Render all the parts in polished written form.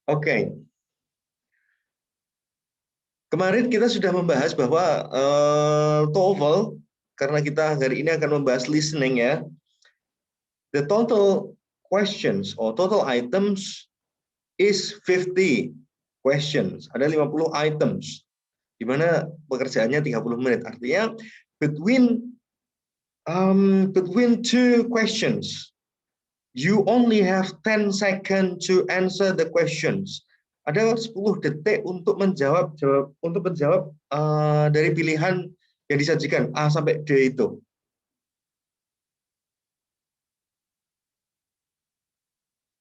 Oke. Kemarin kita sudah membahas bahwa TOEFL, karena kita hari ini akan membahas listening ya. The total questions or total items is 50 questions. Ada 50 items. Di mana pekerjaannya 30 menit. Artinya between two questions, you only have 10 seconds to answer the questions. Ada 10 detik untuk menjawab dari pilihan yang disajikan A sampai D itu.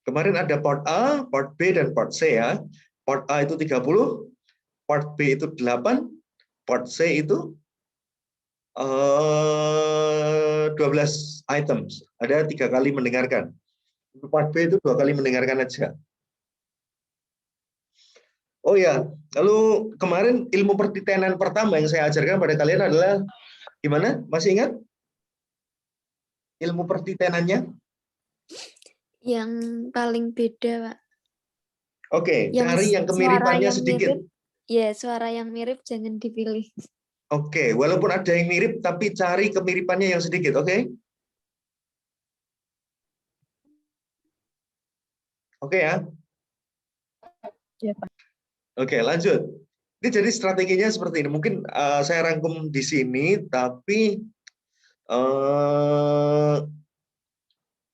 Kemarin ada part A, part B, dan part C ya. Part A itu 30, part B itu 8, part C itu 12 items. Ada 3 kali mendengarkan. Part B itu 2 kali mendengarkan aja. Oh ya, lalu kemarin ilmu pertitenan pertama yang saya ajarkan pada kalian adalah gimana? Masih ingat? Ilmu pertitenannya? Yang paling beda, Pak. Oke, cari yang kemiripannya sedikit. Mirip, ya, suara yang mirip jangan dipilih. Oke, walaupun ada yang mirip, tapi cari kemiripannya yang sedikit, oke? Oke ya? Ya, Pak. Oke, lanjut. Ini jadi strateginya seperti ini. Mungkin saya rangkum di sini, tapi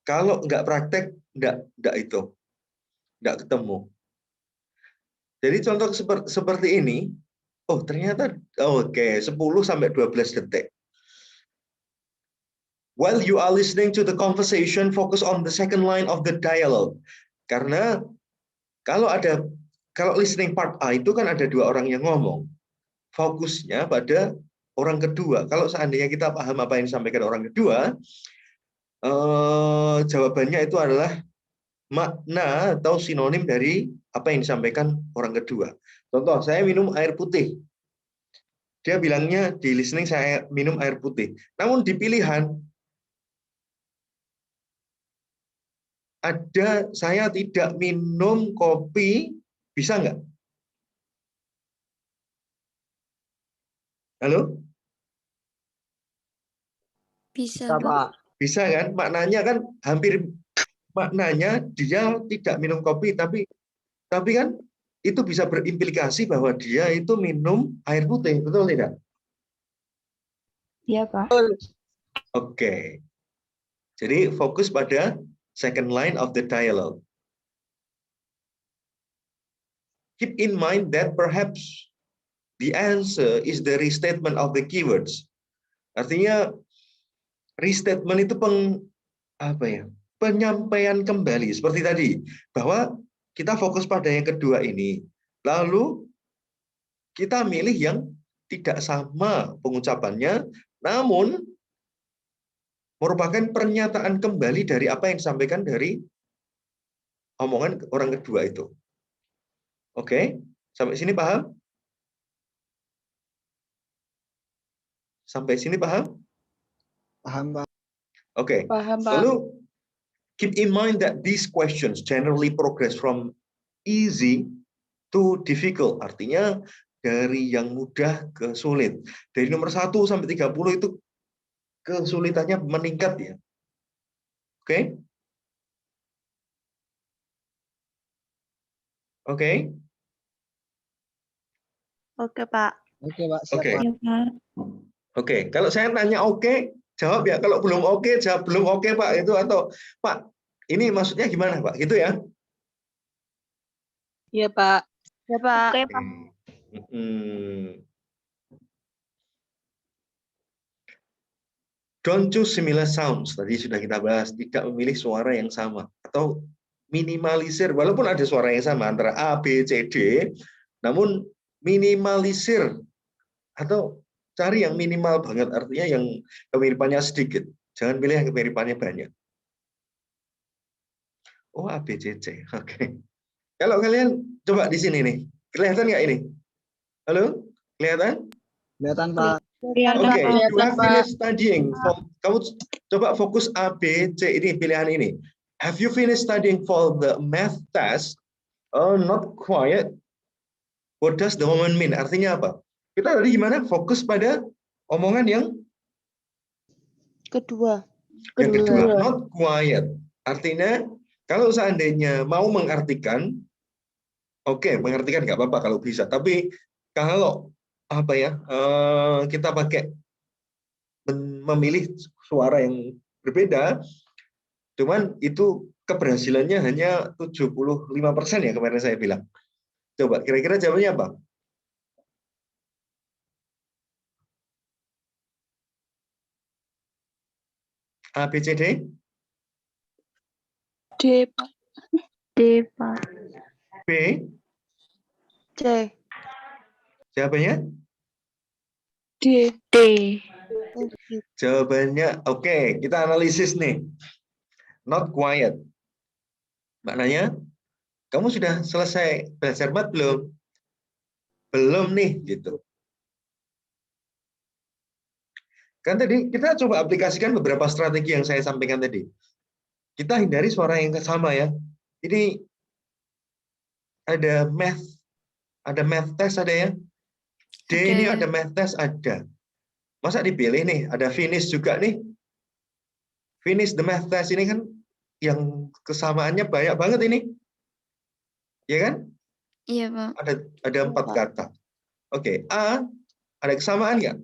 kalau nggak praktek, nggak ketemu. Jadi contoh seperti ini, oh ternyata oke, 10 sampai 12 detik. While you are listening to the conversation, focus on the second line of the dialogue. Karena kalau listening part A itu kan ada 2 orang yang ngomong. Fokusnya pada orang kedua. Kalau seandainya kita paham apa yang disampaikan orang kedua, jawabannya itu adalah makna atau sinonim dari apa yang disampaikan orang kedua. Contoh, saya minum air putih. Dia bilangnya di listening saya minum air putih. Namun di pilihan ada saya tidak minum kopi, bisa nggak? Halo? Bisa, Pak. Bisa kan? Maknanya kan maknanya dia tidak minum kopi, tapi kan itu bisa berimplikasi bahwa dia itu minum air putih, betul tidak? Iya, Pak. Oke. Jadi fokus pada second line of the dialogue. Keep in mind that perhaps the answer is the restatement of the keywords. Artinya restatement itu penyampaian kembali seperti tadi, bahwa kita fokus pada yang kedua ini. Lalu kita milih yang tidak sama pengucapannya, namun merupakan pernyataan kembali dari apa yang disampaikan dari omongan orang kedua itu. Oke, sampai sini paham? Sampai sini paham? Paham, Pak. Oke. Paham, Pak. Lalu keep in mind that these questions generally progress from easy to difficult. Artinya dari yang mudah ke sulit. Dari nomor 1 sampai 30 itu kesulitannya meningkat ya. Oke? Oke? Oke, Pak. Oke, Pak. Siap, Oke. Pak. Ya, Pak. Oke, kalau saya tanya oke, jawab ya. Kalau belum oke, jawab belum oke, Pak. Itu atau Pak, ini maksudnya gimana, Pak? Gitu ya? Iya, Pak. Ya, Pak. Oke, Pak. Don't choose similar sounds. Tadi sudah kita bahas, tidak memilih suara yang sama atau minimalisir walaupun ada suara yang sama antara A, B, C, D, namun minimalisir atau cari yang minimal banget, artinya yang kemiripannya sedikit. Jangan pilih yang kemiripannya banyak. Oh, A, B, C, C. Oke. Kalau kalian coba di sini nih, kelihatan nggak ini? Halo? Kelihatan? Kelihatan, Pak. Oke, you have finished studying. Kamu coba fokus A, B, C ini pilihan ini. Have you finished studying for the math test? Oh, not quiet. What does the woman mean? Artinya apa? Kita tadi gimana? Fokus pada omongan yang Kedua. kedua, not quiet. Artinya, kalau seandainya mau mengartikan, oke, mengartikan nggak apa-apa kalau bisa. Tapi kalau apa ya, kita pakai memilih suara yang berbeda, cuman itu keberhasilannya hanya 75% ya kemarin saya bilang. Coba kira-kira jawabannya apa? A, B, C, D? D, Pak. D, Pak. B? C. Jawabannya? D. D. Jawabannya, oke, kita analisis nih. Not quiet. Maknanya, kamu sudah selesai belajar mat belum? Belum nih, gitu. Kan tadi kita coba aplikasikan beberapa strategi yang saya sampaikan tadi. Kita hindari suara yang sama ya. Ini ada math test ada ya. D ini ada math test ada. Masa dipilih nih, ada finish juga nih. Finish the math test ini kan yang kesamaannya banyak banget ini. Ya kan? Iya, Pak. Ada 4 kata. Oke, A ada kesamaan nggak?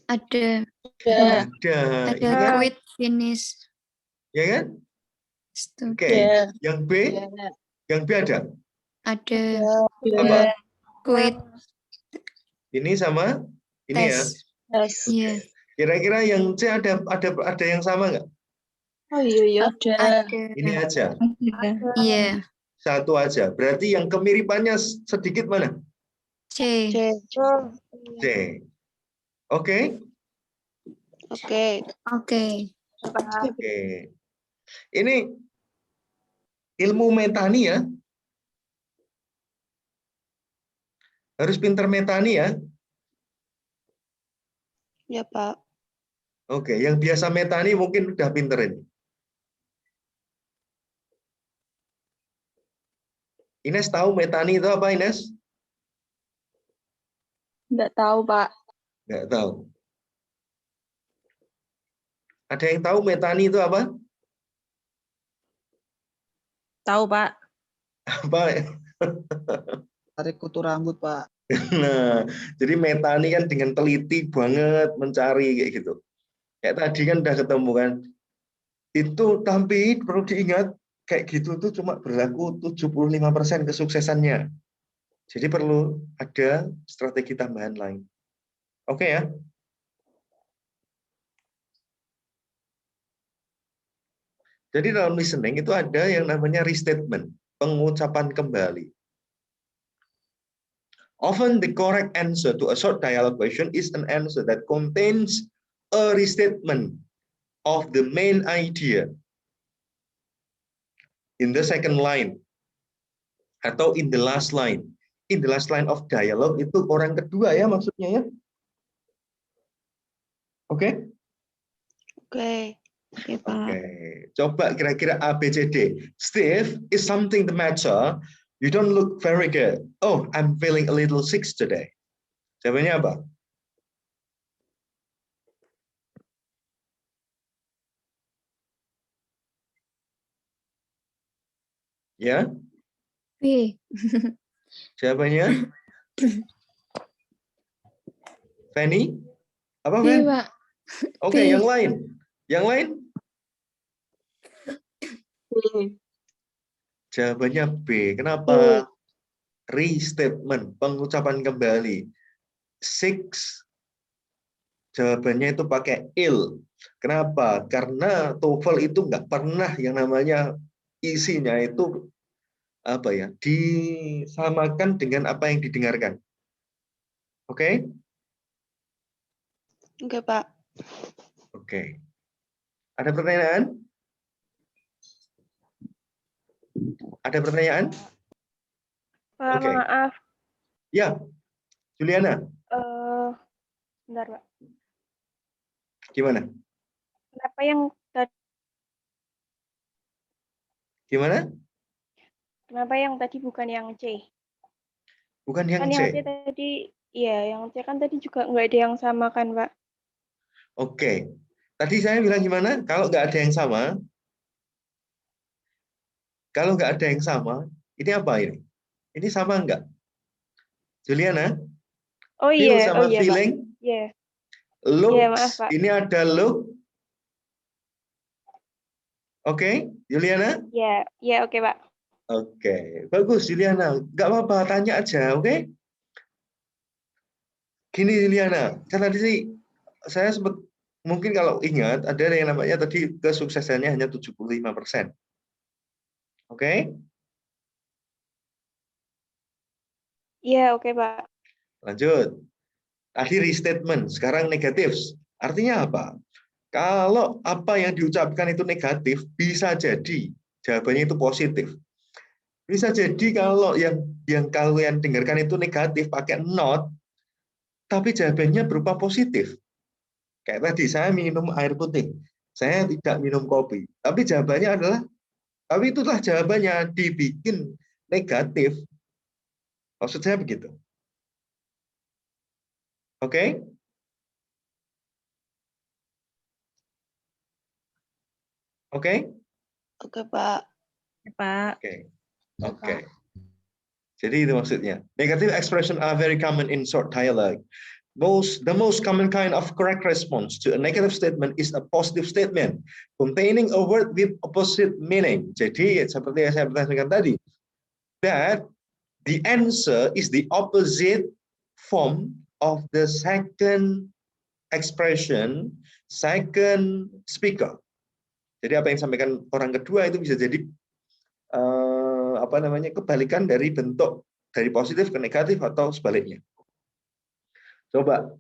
Ada. Ada. Quit, finish. Ya kan? Oke, yang B? Yang B ada? Ada. Apa? Quit. Ini sama ini ya. Iya. Kira-kira yang C ada yang sama nggak? Oh iya. Ada. Ini aja. Iya. Satu aja. Berarti yang kemiripannya sedikit mana? C. C. Oke? Oke. Oke. Ini ilmu metani ya. Harus pinter metani ya. Ya, Pak. Oke, yang biasa metani mungkin udah pinter ini. Ines tahu metani itu apa, Ines? Enggak tahu, Pak. Nggak tahu. Ada yang tahu metani itu apa? Tahu, Pak. Apa? Tarik kutu rambut, Pak. Nah, jadi metani kan dengan teliti banget mencari kayak gitu. Kayak tadi kan udah ketemu kan. Itu tapi perlu diingat kayak gitu tuh cuma berlaku 75% kesuksesannya. Jadi perlu ada strategi tambahan lain. Oke ya. Jadi dalam listening itu ada yang namanya restatement, pengucapan kembali. Often the correct answer to a short dialogue question is an answer that contains a restatement of the main idea in the second line atau in the last line. In the last line of dialogue itu orang kedua ya maksudnya ya. Oke? Oke, Pak. Oke. Coba kira-kira A, B, C, D. Steve, is something the matter? You don't look very good. Oh, I'm feeling a little sick today. Jawabannya apa? Ya, B. jawabannya Fanny? Apa, B, Fen? Pak. Oke, B. yang lain. Yang lain? Jawabannya B. Kenapa? Restatement, pengucapan kembali. Six, jawabannya itu pakai ill. Kenapa? Karena TOEFL itu nggak pernah yang namanya isinya itu apa ya disamakan dengan apa yang didengarkan. Oke? Oke, Pak. Oke. Ada pertanyaan? Ada pertanyaan? Pak, Oke. maaf. Ya, Juliana, Bentar, Pak. gimana? Kenapa yang tadi Gimana? Kenapa yang tadi bukan yang C? Bukan yang Kan yang C. C tadi, iya, yang C kan tadi juga nggak ada yang sama kan, Pak? Oke. Tadi saya bilang gimana? Kalau nggak ada yang sama, ini apa ini? Ini sama nggak? Juliana, Oh feel iya, sama Pak. feeling, Iya, iya, maaf, looks, Pak. ini ada look. Oke, Juliana? Iya, iya, oke, Pak. Oke, bagus Juliana. Nggak apa-apa, tanya aja, oke? Gini Juliana, kan tadi sih saya sempat, mungkin kalau ingat, ada yang namanya tadi kesuksesannya hanya 75%. Oke? Iya, oke, Pak. Lanjut. Tadi restatement, sekarang negatif. Artinya apa? Kalau apa yang diucapkan itu negatif, bisa jadi jawabannya itu positif. Bisa jadi kalau yang kalian dengarkan itu negatif pakai not, tapi jawabannya berupa positif. Kayak tadi saya minum air putih, saya tidak minum kopi. Tapi jawabannya adalah, tapi itulah jawabannya dibikin negatif. Maksud saya begitu. Oke? Oke? Oke, Pak. Pak. Oke. Oke. Jadi itu maksudnya. Negative expression are very common in short dialogue. The most common kind of correct response to a negative statement is a positive statement containing a word with opposite meaning. Jadi seperti yang saya bertanyakan tadi, that the answer is the opposite form of the second expression, second speaker. Jadi apa yang disampaikan orang kedua itu bisa jadi kebalikan dari bentuk dari positif ke negatif atau sebaliknya. Coba,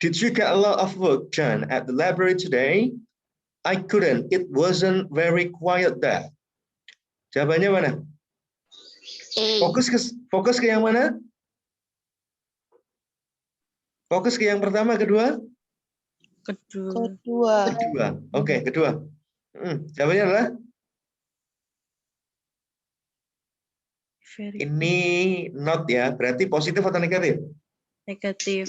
did you get a lot of work done at the library today? I couldn't. It wasn't very quiet there. Jawabannya mana? Fokus ke yang mana? Fokus ke yang pertama, kedua? Kedua. Oke, kedua. Jawabannya adalah? Ini not ya, berarti positif atau negatif? Negatif.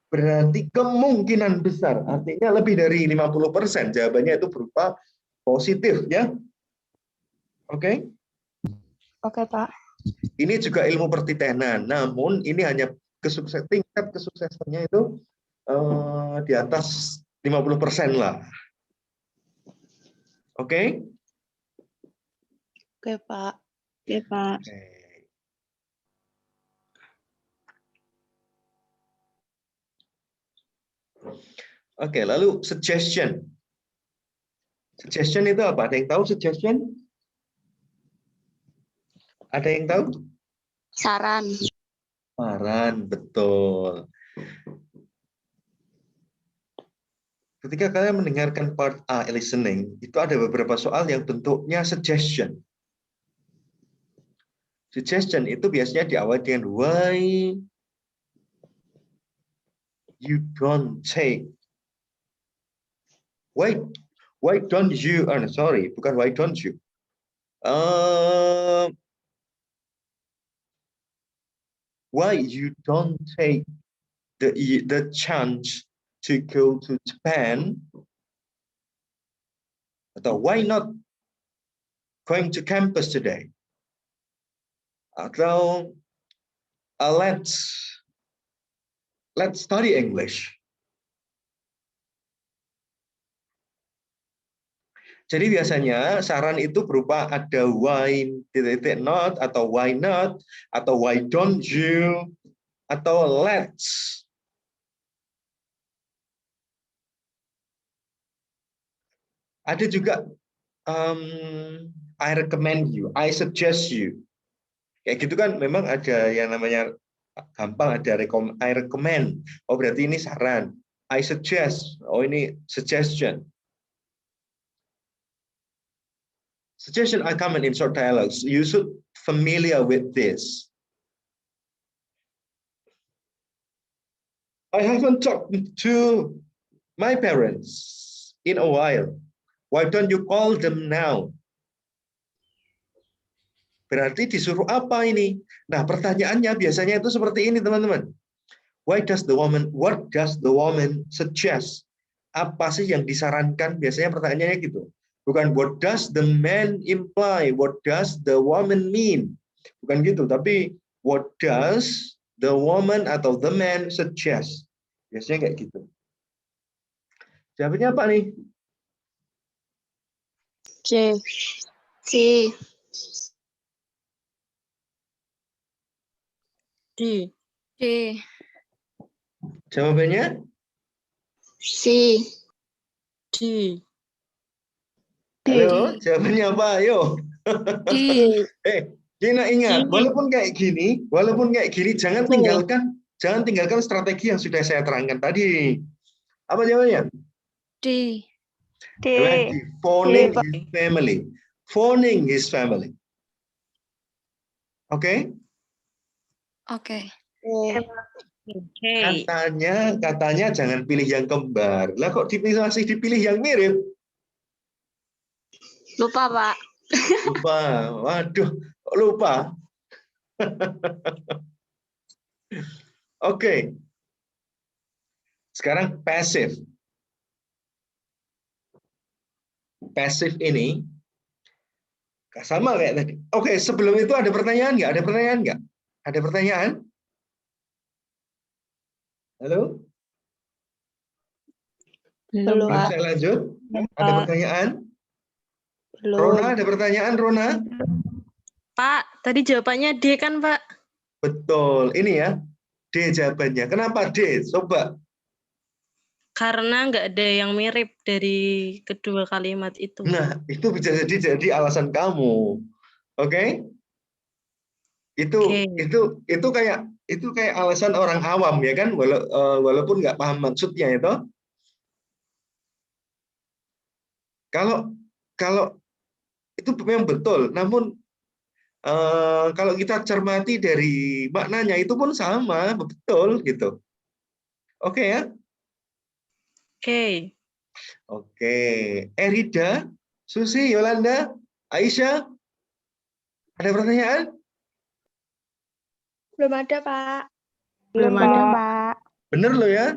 Berarti kemungkinan besar, artinya lebih dari 50%, jawabannya itu berupa positif ya. Oke? Oke, Pak. Ini juga ilmu pertitenan, namun ini hanya tingkat kesuksesannya itu di atas 50% lah. Oke? Oke, Pak. Oke, Pak. Oke, lalu suggestion. Suggestion itu apa? Ada yang tahu suggestion? Ada yang tahu? Saran. Saran, betul. Ketika kalian mendengarkan part A, listening, itu ada beberapa soal yang bentuknya suggestion. Suggestion itu biasanya diawali dengan why you don't take. Why don't you? Bukan why don't you. Why you don't take the chance to go to Japan? Atau why not going to campus today? Atau let's study English. Jadi biasanya saran itu berupa ada why not atau why not atau why don't you atau let's. Ada juga I recommend you, I suggest you. Kayak gitu kan memang ada yang namanya gampang ada I recommend. Oh berarti ini saran. I suggest. Oh ini suggestion. Suggestion are common in short dialogues. You should familiar with this. I haven't talked to my parents in a while. Why don't you call them now? Berarti disuruh apa ini? Nah, pertanyaannya biasanya itu seperti ini, teman-teman. What does the woman suggest? Apa sih yang disarankan? Biasanya pertanyaannya gitu. Bukan what does the man imply? What does the woman mean? Bukan gitu, tapi what does the woman atau the man suggest? Biasanya kayak gitu. Jawabnya apa nih? C. C. D. D. Jawabannya? C. D. Halo, jawabannya apa? Ayo. D. Gina ingat, D. walaupun kayak gini, jangan tinggalkan strategi yang sudah saya terangkan tadi. Apa jawabannya? D. D. Lagi, phoning Pak. his family. Phoning his family. Oke? Oke. K. Katanya jangan pilih yang kembar. Lah kok masih dipilih yang mirip? Lupa, Pak. Lupa. Waduh, kok lupa? Oke. Sekarang passive. Passive ini sama kayak tadi. Oke, sebelum itu ada pertanyaan nggak? Ada pertanyaan nggak? Ada pertanyaan? Halo? Belum. Belum saya lanjut? Ada pertanyaan? Belum. Rona, ada pertanyaan, Rona? Pak, tadi jawabannya D kan, Pak? Betul. Ini ya, D jawabannya. Kenapa D? Coba. Karena nggak ada yang mirip dari kedua kalimat itu. Nah, itu bisa jadi alasan kamu. Oke? Oke. Itu kayak alasan orang awam ya kan, walaupun nggak paham maksudnya itu. Kalau itu memang betul, namun kalau kita cermati dari maknanya itu pun sama, betul gitu. Oke ya? Oke. Oke. Erida, Susi, Yolanda, Aisyah, ada pertanyaan? Belum ada, Pak. Belum Pak. ada. Pak. Bener loh ya?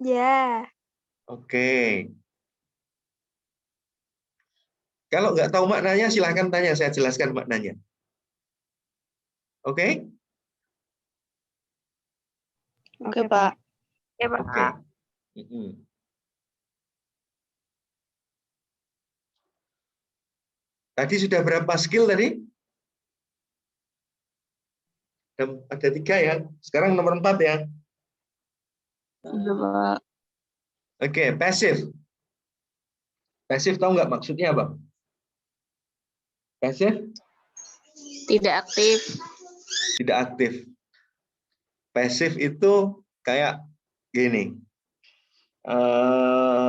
Ya. Oke. Kalau nggak tahu maknanya, silahkan tanya, saya jelaskan maknanya. Oke? Oke, Pak. Oke, Pak. Oke. Tadi sudah berapa skill tadi? Ada 3 ya. Sekarang nomor 4 ya. Udah, Pak. Oke, pasif. Pasif tahu nggak maksudnya apa? Pasif? Tidak aktif. Tidak aktif. Pasif itu kayak gini.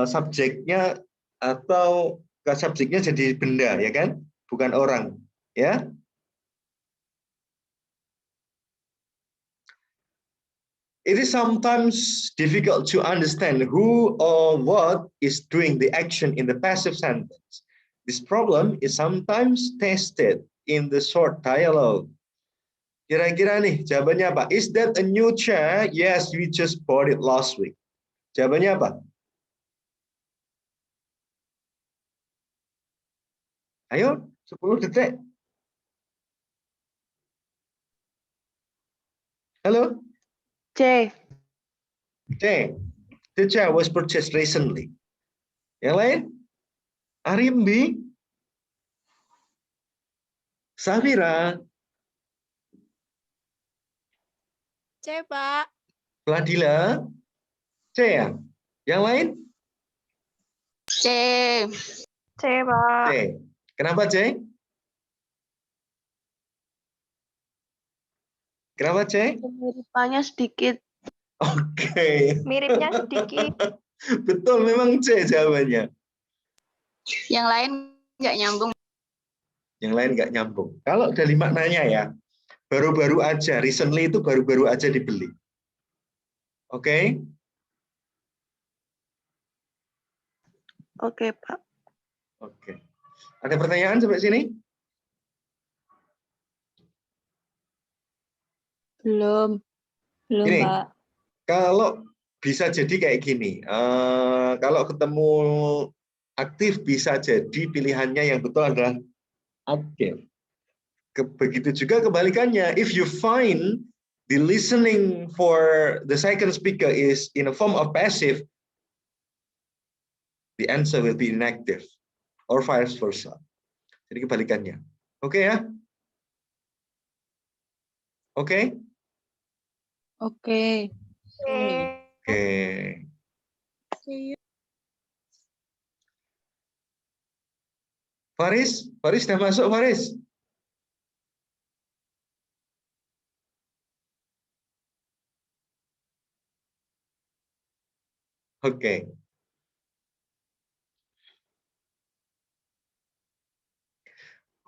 Subjeknya atau subjeknya jadi benda ya kan, bukan orang ya. It is sometimes difficult to understand who or what is doing the action in the passive sentence. This problem is sometimes tested in the short dialogue. Kira-kira nih jawabannya apa? Is that a new chair? Yes, we just bought it last week. Jawabannya apa? Ayo, 10 detik. Halo? C. C. The chair was purchased recently. Yang lain? Arimbi? Safira? C, Pak. Fladila? C ya? Yang lain? C. C, Pak. C. Kenapa C? Kenapa C? Kemiripannya sedikit. Oke. Miripnya sedikit. Betul, memang C jawabannya. Yang lain nggak nyambung. Yang lain nggak nyambung. Kalau dari maknanya ya, baru-baru aja, recently itu baru-baru aja dibeli. Oke? Oke, Pak. Oke. Ada pertanyaan sampai sini? Belum. Belum, Gini, Pak. kalau bisa jadi kayak gini, kalau ketemu aktif bisa jadi pilihannya yang betul adalah aktif. Begitu juga kebalikannya, if you find the listening for the second speaker is in a form of passive, the answer will be inactive or vice versa. Jadi kebalikannya. Oke ya? Oke? Oke. Oke. Faris sudah masuk, Faris? Oke.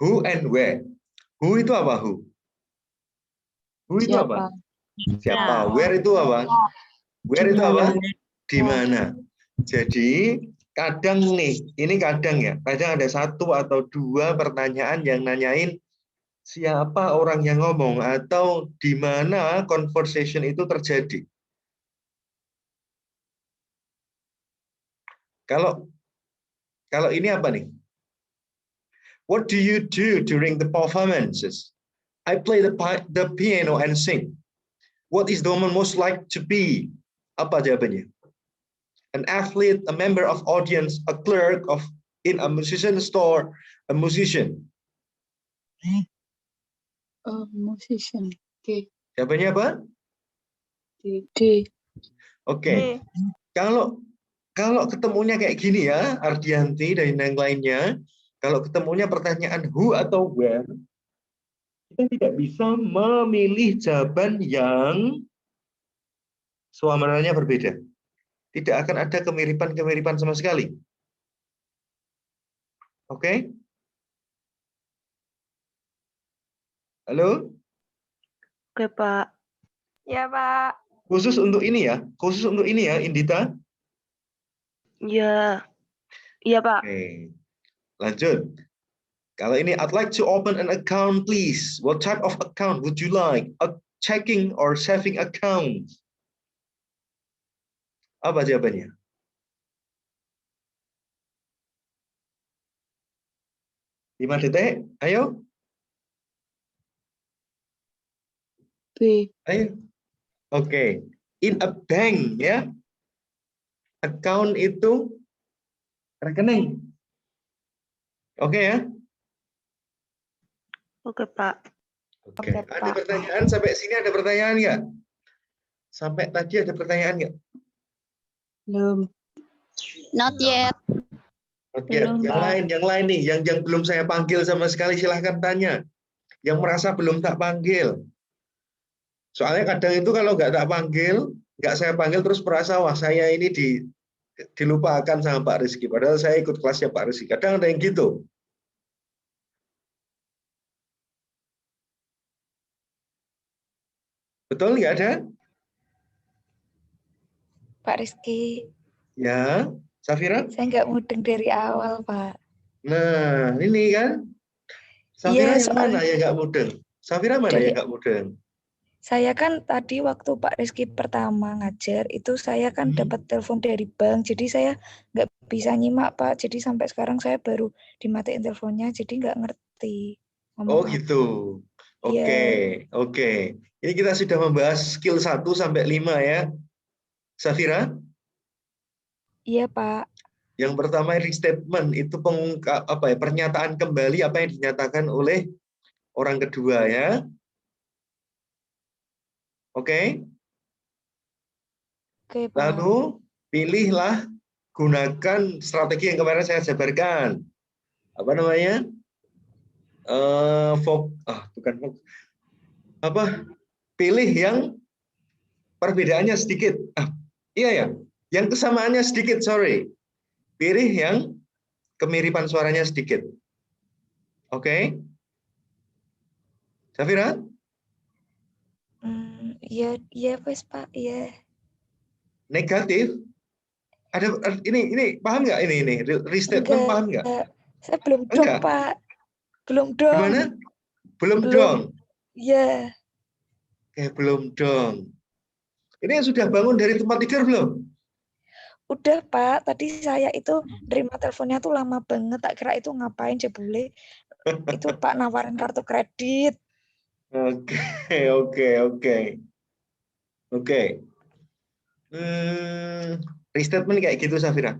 Who and where? Who itu apa? Who itu apa? Siapa? Where itu apa? Where itu apa? Di mana? Jadi kadang nih, ini kadang ya, kadang ada satu atau dua pertanyaan yang nanyain siapa orang yang ngomong atau di mana conversation itu terjadi. Kalau ini apa nih? What do you do during the performances? I play the piano and sing. What is the woman most like to be? Apa jawabannya? An athlete, a member of audience, a clerk in a musician store, a musician. Musician. Oke. Jawabannya apa? D. Oke. Kalau ketemunya kayak gini ya, Ardianti dan yang lainnya, kalau ketemunya pertanyaan who atau where, kita tidak bisa memilih jawaban yang suasananya berbeda. Tidak akan ada kemiripan-kemiripan sama sekali. Oke? Halo? Oke, Pak. Ya, Pak. Khusus untuk ini ya, Indita. Iya. Iya, Pak. Oke. Lanjut. Kalau ini, I'd like to open an account, please. What type of account would you like? A checking or saving account? Apa jawabannya? Lima detik, ayo. B. Ayo. Oke. In a bank, ya. Account itu rekening. Oke ya? Oke, Pak. Oke. Ada pertanyaan sampai sini, ada pertanyaan nggak? Sampai tadi ada pertanyaan nggak? Belum. Not yet. Oke. Belum, Pak. Yang lain nih, yang belum saya panggil sama sekali silahkan tanya. Yang merasa belum tak panggil. Soalnya kadang itu kalau nggak saya panggil terus merasa wah saya ini dilupakan sama Pak Rizky. Padahal saya ikut kelasnya Pak Rizky. Kadang ada yang gitu. Betul nggak ada? Pak Rizky, Ya, Safira? saya nggak mudeng dari awal, Pak. Nah, ini kan. Safira Iya, yang mana yang nggak mudeng? Safira mana yang nggak mudeng? Saya kan tadi waktu Pak Rizky pertama ngajar, itu saya kan dapat telepon dari bank, jadi saya nggak bisa nyimak, Pak. Jadi sampai sekarang saya baru dimatiin teleponnya, jadi nggak ngerti. Oh gitu. Oke, oke. Ini kita sudah membahas skill 1 sampai 5 ya. Safira? Iya, Pak. Yang pertama restatement itu pernyataan kembali apa yang dinyatakan oleh orang kedua ya. Oke. Oke, Pak. Lalu pilihlah, gunakan strategi yang kemarin saya jabarkan. Apa namanya? Pilih yang perbedaannya sedikit. Iya ya. Yang kesamaannya sedikit, sorry. Pilih yang kemiripan suaranya sedikit. Oke? Safira? Iya, wes, Pak. Iya. Negatif? Ada ini paham nggak ini restatement Enggak, paham nggak? Saya belum dong, Pak. Belum dong. Gimana? Belum dong. Iya. belum dong. Ini yang sudah bangun dari tempat tidur belum? Udah Pak, tadi saya itu nerima teleponnya tuh lama banget, tak kira itu ngapain jebule. Itu Pak nawarin kartu kredit. Oke, oke, oke. Oke. Restatement kayak gitu, Safira.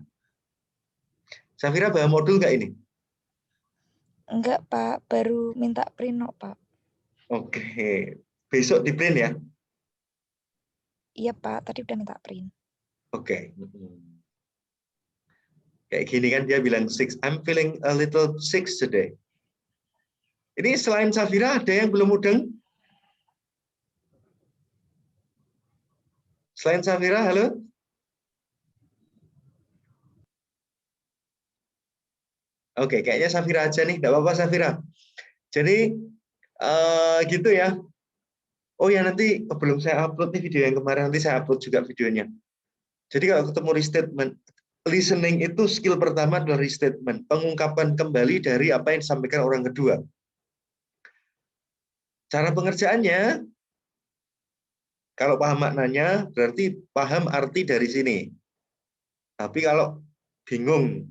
Safira bawa modul nggak ini? Enggak Pak, baru minta print kok, Pak. Oke. Besok di print ya? Iya Pak, tadi udah minta print. Oke. Kayak gini kan dia bilang I'm feeling a little sick today. Ini selain Safira ada yang belum mudeng? Selain Safira, halo? Oke, kayaknya Safira aja nih, enggak apa-apa Safira. Jadi gitu ya. Oh ya, nanti belum saya upload nih video yang kemarin, nanti saya upload juga videonya. Jadi kalau ketemu restatement, listening itu skill pertama adalah restatement, pengungkapan kembali dari apa yang disampaikan orang kedua. Cara pengerjaannya, kalau paham maknanya, berarti paham arti dari sini. Tapi kalau bingung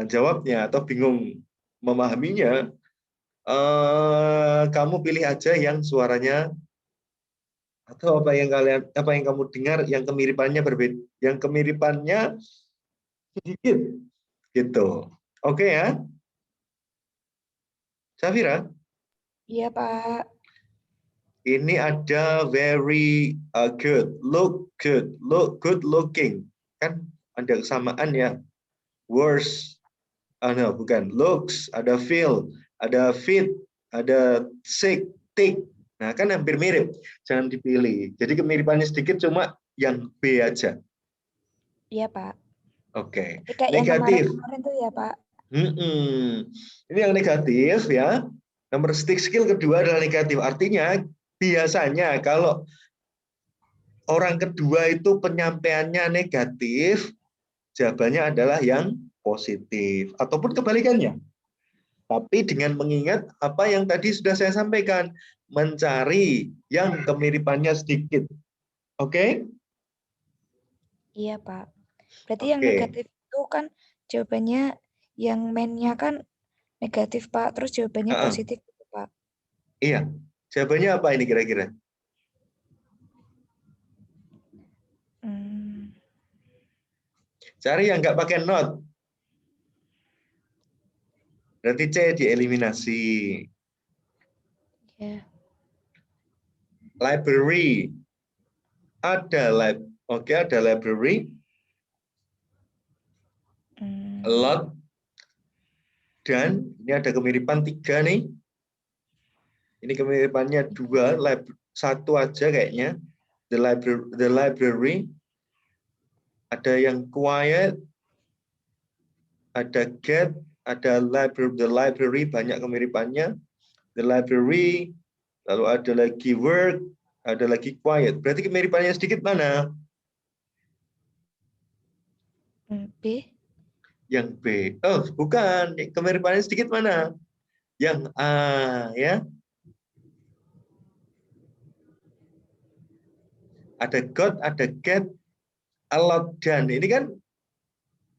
jawabnya atau bingung memahaminya, kamu pilih aja yang suaranya atau apa yang kamu dengar yang kemiripannya berbeda, yang kemiripannya sedikit, gitu. Oke ya, Safira? Iya Pak. Ini ada very good, look good looking, kan ada kesamaan ya. Worse, no bukan, looks, ada feel, ada fit, ada sick, thick. Nah kan hampir mirip, jangan dipilih. Jadi kemiripannya sedikit, cuma yang B aja. Iya Pak. Oke. Tidak Negatif. yang kemarin tuh ya Pak. Ini yang negatif ya. Nomor skill kedua adalah negatif. Artinya biasanya kalau orang kedua itu penyampaiannya negatif, jawabannya adalah yang positif ataupun kebalikannya. Tapi dengan mengingat apa yang tadi sudah saya sampaikan, mencari yang kemiripannya sedikit. Oke? Iya Pak. Berarti yang Oke. negatif itu kan jawabannya, yang mainnya kan negatif Pak, terus jawabannya positif Pak. Iya. Jawabannya apa ini kira-kira? Cari yang nggak pakai not. Berarti C dieliminasi. Ya. Library. Ada ada library. A lot. Dan ini ada kemiripan 3 nih. Ini kemiripannya 2, 1 aja kayaknya. The library. Ada yang quiet. Ada get. Ada the library, banyak kemiripannya. The library. Lalu ada lagi work. Ada lagi quiet. Berarti kemiripannya sedikit mana? B. Yang B. Oh, bukan. Kemiripannya sedikit mana? Yang A, ya. Ada got, ada get, a lot done. Ini kan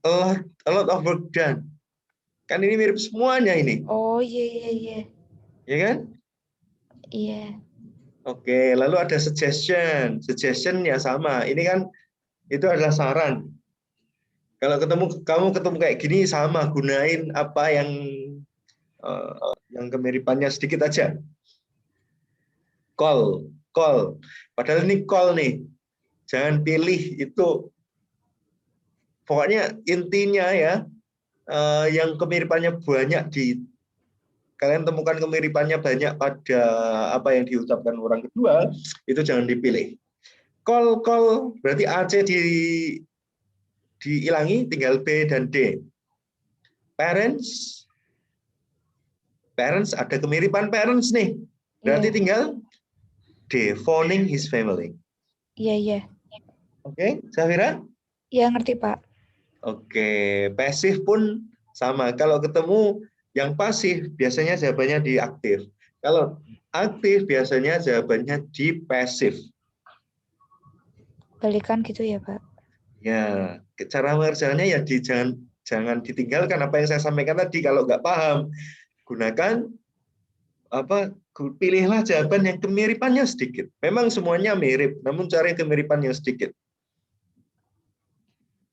a lot of work done. Kan ini mirip semuanya ini. Oh, iya. Ya kan? Iya. Oke, lalu ada suggestion. Suggestion ya sama. Ini kan itu adalah saran. Kalau kamu ketemu kayak gini sama, gunain apa yang kemiripannya sedikit aja. Call. Padahal ini call nih. Jangan pilih itu. Pokoknya intinya ya, yang kemiripannya banyak kalian temukan kemiripannya banyak pada apa yang diucapkan orang kedua, itu jangan dipilih. Call berarti AC dihilangi, tinggal B dan D. Parents ada kemiripan parents nih. Berarti tinggal D, phoning his family. Iya. Oke, Safira? Iya, ngerti, Pak. Oke, pasif pun sama. Kalau ketemu yang pasif, biasanya jawabannya diaktif. Kalau aktif biasanya jawabannya di pasif. Balikan gitu ya, Pak. Ya, cara mengerjakannya ya jangan ditinggalkan apa yang saya sampaikan tadi. Kalau nggak paham, gunakan pilihlah jawaban yang kemiripannya sedikit. Memang semuanya mirip, namun cari kemiripannya sedikit.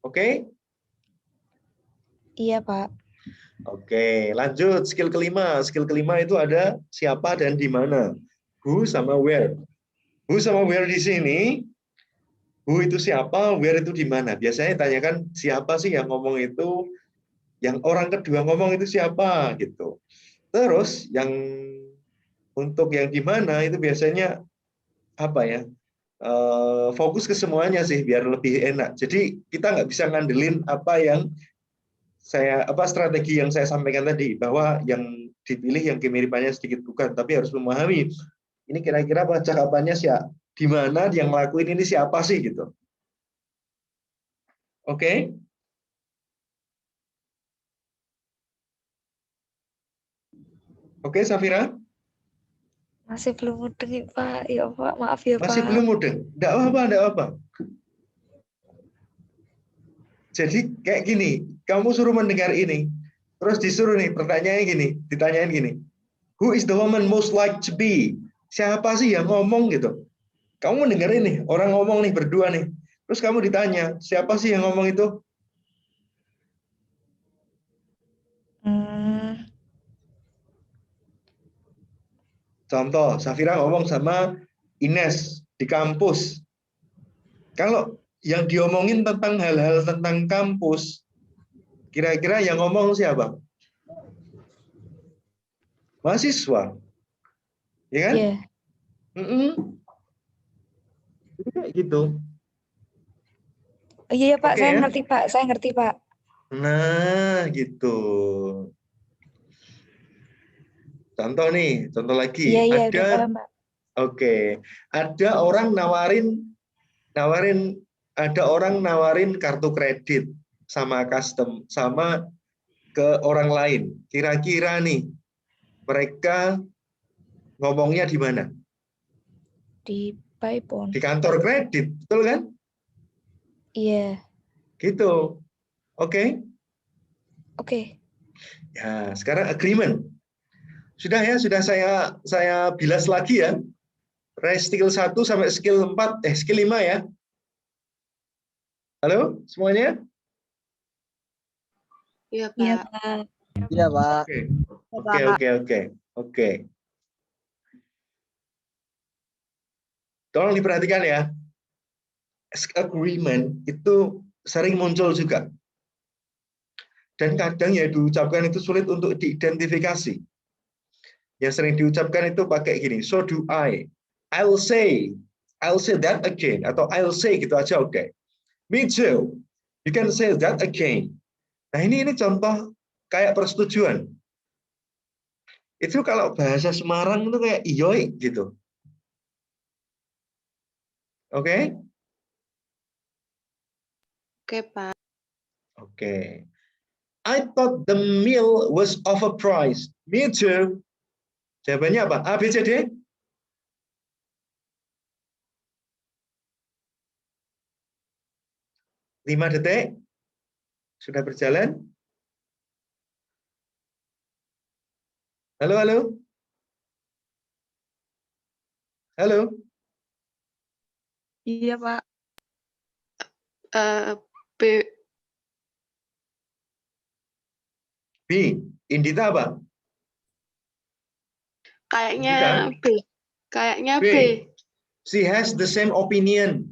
Oke? Iya, Pak. Oke, lanjut skill kelima. Skill kelima itu ada siapa dan di mana. Who sama where. Who sama where di sini. Who itu siapa, where itu di mana. Biasanya tanyakan siapa sih yang ngomong itu, yang orang kedua ngomong itu siapa gitu. Terus yang untuk yang di mana itu biasanya apa ya? Fokus ke semuanya sih biar lebih enak. Jadi kita nggak bisa ngandelin strategi yang saya sampaikan tadi, bahwa yang dipilih yang kemiripannya sedikit bukan, tapi harus memahami ini kira-kira percakapannya siapa, di mana yang ngelakuin ini siapa sih gitu. Oke? Oke, Safira? Masih belum mudeng, Pak. Ya, Pak. Maaf ya, Masih Pak. belum mudeng? Enggak apa-apa. Jadi kayak gini, kamu suruh mendengar ini, terus disuruh nih pertanyaannya gini, ditanyain gini, who is the woman most like to be? Siapa sih yang ngomong gitu? Kamu mendengar ini, orang ngomong nih berdua nih, terus kamu ditanya, siapa sih yang ngomong itu? Contoh, Safira ngomong sama Ines di kampus. Kalau yang diomongin tentang hal-hal tentang kampus, kira-kira yang ngomong siapa? Mahasiswa. Ya kan? Iya. Jadi kayak gitu. Oh, iya, Pak. Oke, Saya ya? ngerti, Pak. Saya ngerti, Pak. Nah, gitu. Contoh nih, contoh lagi. Iya, udah paham, Pak. Oke, ada orang nawarin kartu kredit sama ke orang lain. Kira-kira nih, mereka ngomongnya di mana? Di PayPal. Di kantor kredit, betul kan? Iya. Gitu. Oke? Oke. Ya, sekarang agreement. Sudah ya, sudah saya bilas lagi ya. Skill 1 sampai skill 5 ya. Halo semuanya? Iya, Iya, Pak. Pak. Iya, Pak. Oke. Tolong diperhatikan ya. Agreement itu sering muncul juga. Dan kadang ya diucapkan itu sulit untuk diidentifikasi. Yang sering diucapkan itu pakai gini, so do I. I'll say that again. Atau I'll say gitu aja oke. Me too. You can say that again. Nah ini contoh kayak persetujuan. Itu kalau bahasa Semarang itu kayak iyoi gitu. Oke? Oke, Pak. Oke. I thought the meal was overpriced. Me too. Jawabannya apa? A, B, C, D? Lima detik. Sudah berjalan? Halo, halo? Halo? Iya, Pak. B. B. Indita apa? Kayaknya B. Kayaknya B. B. She has the same opinion.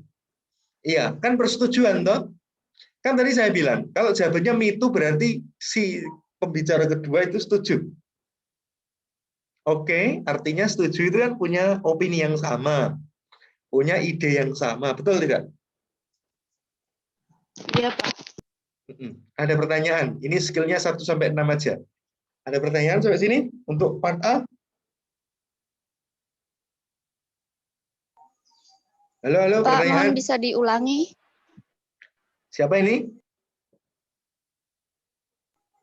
Iya, kan persetujuan toh? Kan tadi saya bilang, kalau jawabannya me too berarti si pembicara kedua itu setuju. Oke, artinya setuju itu kan punya opini yang sama, punya ide yang sama, betul tidak? Iya, Pak. Ada pertanyaan, ini skillnya 1 sampai 6 aja. Ada pertanyaan sampai sini untuk part A? Halo, halo, Pak, pertanyaan. mohon bisa diulangi. Siapa ini?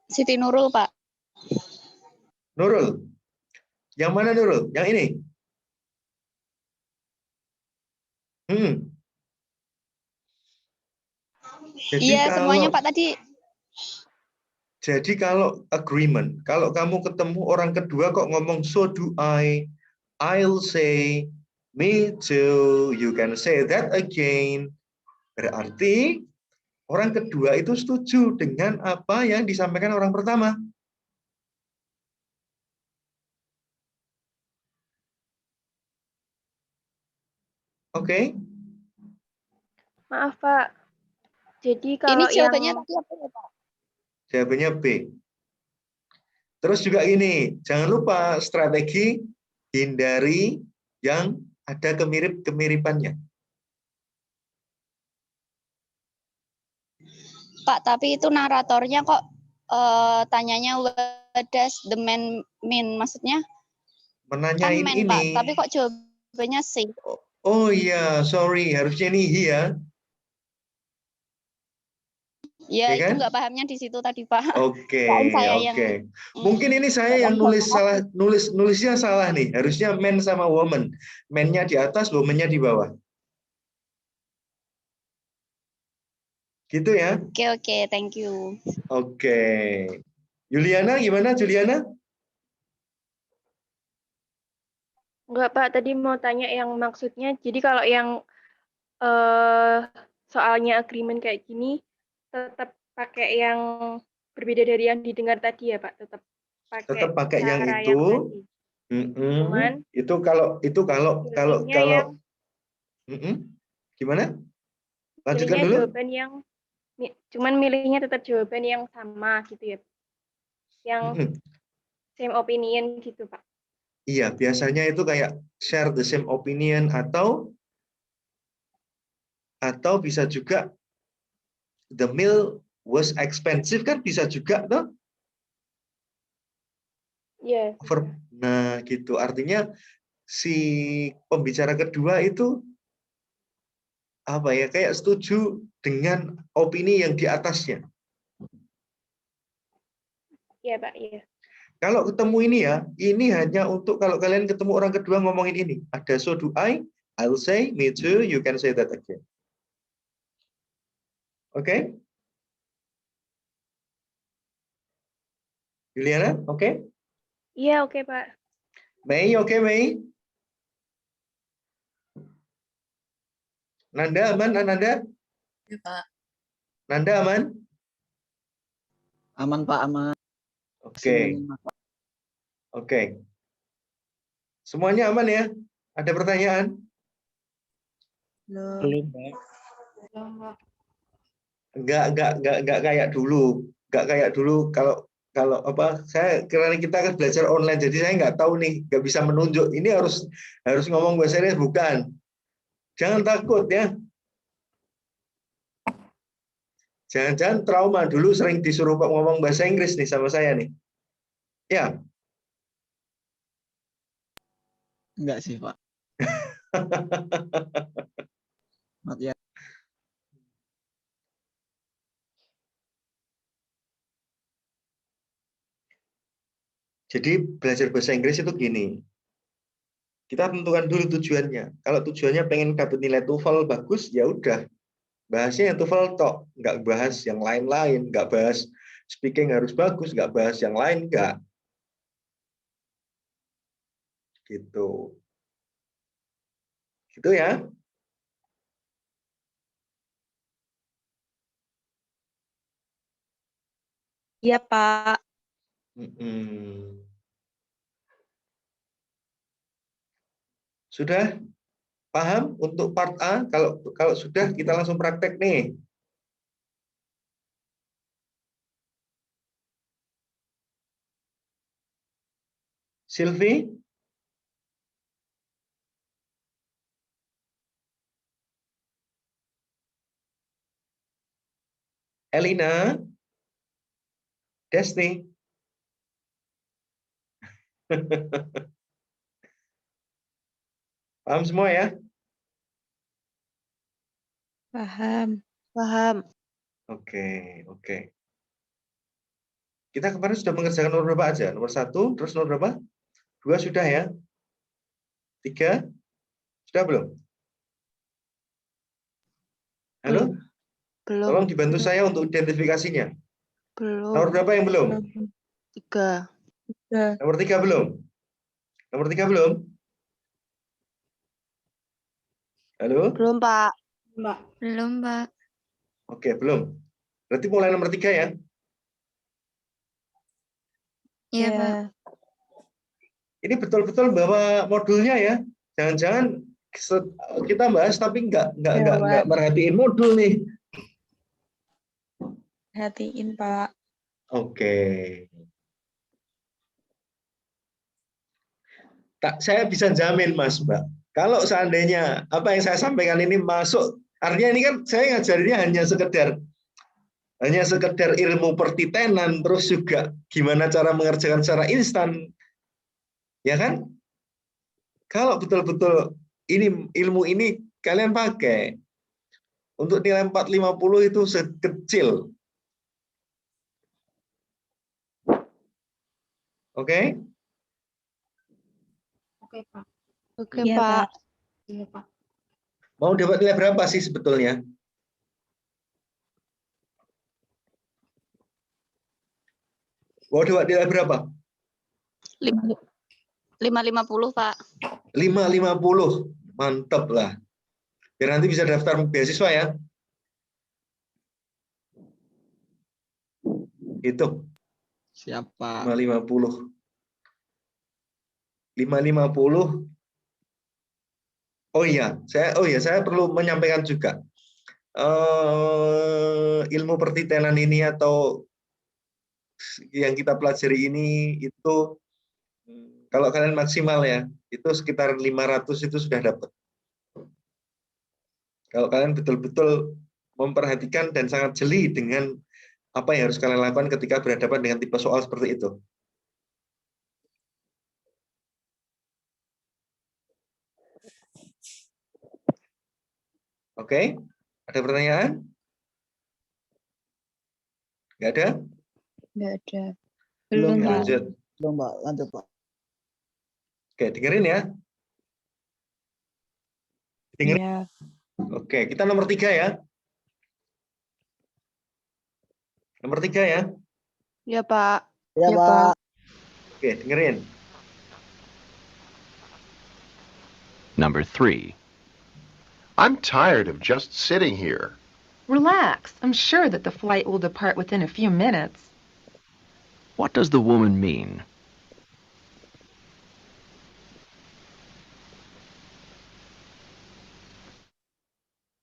Siti Nurul, Pak. Nurul. Yang mana Nurul? Yang ini? Jadi Iya, semuanya kalau Pak tadi. Jadi kalau agreement, kalau kamu ketemu orang kedua kok ngomong so do I'll say, me too, you can say that again. Berarti orang kedua itu setuju dengan apa yang disampaikan orang pertama. Oke? Maaf, Pak. Jadi Ini kalau jawabannya yang tadi apa ya Pak? Jawabannya B. Terus juga ini, jangan lupa strategi hindari yang ada kemirip-kemiripannya. Pak, tapi itu naratornya kok tanyanya what does the man mean? Maksudnya kan Menanyain man ini. Pak, tapi kok jawabannya sih? Oh iya, sorry, harusnya ini he ya. Ya, Ya itu kan? nggak pahamnya di situ tadi Pak. Oke, Kirain saya oke. yang Mungkin ini saya yang nulis salah, nulisnya salah nih. Harusnya man sama woman. Man-nya di atas, woman-nya di bawah. Gitu ya? Oke, thank you. Oke. Juliana gimana Juliana? enggak, Pak, tadi mau tanya yang maksudnya, jadi kalau yang soalnya agreement kayak gini, tetap pakai yang berbeda dari yang didengar tadi ya, Pak? Tetap Tetap pakai pakai yang cara itu. yang tadi. Cuman Itu kalau pilihnya yang gimana? Lanjutkan pilihnya dulu. jawaban yang cuman milihnya tetap jawaban yang sama gitu ya, yang same opinion gitu, Pak. Iya, biasanya itu kayak share the same opinion atau bisa juga the meal was expensive kan bisa juga toh? Iya. Nah, gitu. Artinya si pembicara kedua itu apa ya? Kayak setuju dengan opini yang di atasnya. Iya, Pak, iya. Kalau ketemu ini ya, ini hanya untuk kalau kalian ketemu orang kedua ngomongin ini. Ada so do I'll say, me too, you can say that again. Oke? Juliana, oke? Iya, oke, Pak. Mei, oke Mei? Nanda aman, Nanda? Ya, Pak. Nanda aman? Aman Pak, aman. Oke. Oke. Semuanya aman ya? Ada pertanyaan? Belum Pak. Enggak kayak dulu. Enggak kayak dulu kalau apa saya karena kita kan belajar online jadi saya nggak tahu nih, nggak bisa menunjuk. Ini harus ngomong bahasa Inggris bukan. Jangan takut ya. Jangan-jangan trauma dulu sering disuruh ngomong bahasa Inggris nih sama saya nih. Ya. Enggak sih Pak. Maaf ya. Jadi belajar bahasa Inggris itu gini. Kita tentukan dulu tujuannya. Kalau tujuannya pengen dapat nilai TOEFL bagus, ya udah. Bahasnya yang TOEFL tok, nggak bahas yang lain-lain, nggak bahas speaking harus bagus, nggak bahas yang lain, nggak. Gitu. Gitu ya. Iya, Pak. Sudah paham untuk part A? Kalau sudah kita langsung praktek nih. Sylvie? Elina? Desti? Paham semua ya? Paham. Paham. Oke. Kita kemarin sudah mengerjakan nomor berapa aja? Nomor 1, terus nomor berapa? 2 sudah ya? 3? Sudah belum? Halo? Belum. Tolong dibantu saya untuk identifikasinya. Nomor Belum. berapa yang belum? 3. Nomor 3 belum? Nomor 3 belum? Halo? Belum, Pak. Belum, Pak. Oke, belum. Berarti mulai nomor 3 ya? Iya, Pak. Ini betul-betul bawa modulnya ya. Jangan-jangan kita bahas tapi nggak merhatiin modul nih. Hatiin, Pak. Oke. Saya bisa jamin, Mas, Mbak. Kalau seandainya apa yang saya sampaikan ini masuk, artinya ini kan saya ngajarinnya hanya sekedar ilmu pertitenan, terus juga gimana cara mengerjakan secara instan, ya kan? Kalau betul-betul ini ilmu ini kalian pakai untuk nilai 450 itu sekecil. Oke? Oke, Iya, Pak. Mau dapat nilai berapa sih sebetulnya? Mau dapat nilai berapa? 550, Pak. 550. Mantap lah. Biar nanti bisa daftar beasiswa ya. Itu. Siapa? 550. 550. Oh iya, saya perlu menyampaikan juga. Ilmu pertitenan ini atau yang kita pelajari ini itu kalau kalian maksimal ya, itu sekitar 500 itu sudah dapat. Kalau kalian betul-betul memperhatikan dan sangat jeli dengan apa yang harus kalian lakukan ketika berhadapan dengan tipe soal seperti itu. Oke, ada pertanyaan? Nggak ada? Nggak ada. Belum, Belum, Pak. Lanjut. Belum, Pak. Lanjut, Pak. Oke, dengerin ya. Dengerin. Iya. Oke, kita nomor 3 ya. Nomor 3 ya. Iya, Pak. Ya, Ya, Pak. Oke, dengerin. Number 3. I'm tired of just sitting here. Relax. I'm sure that the flight will depart within a few minutes. What does the woman mean?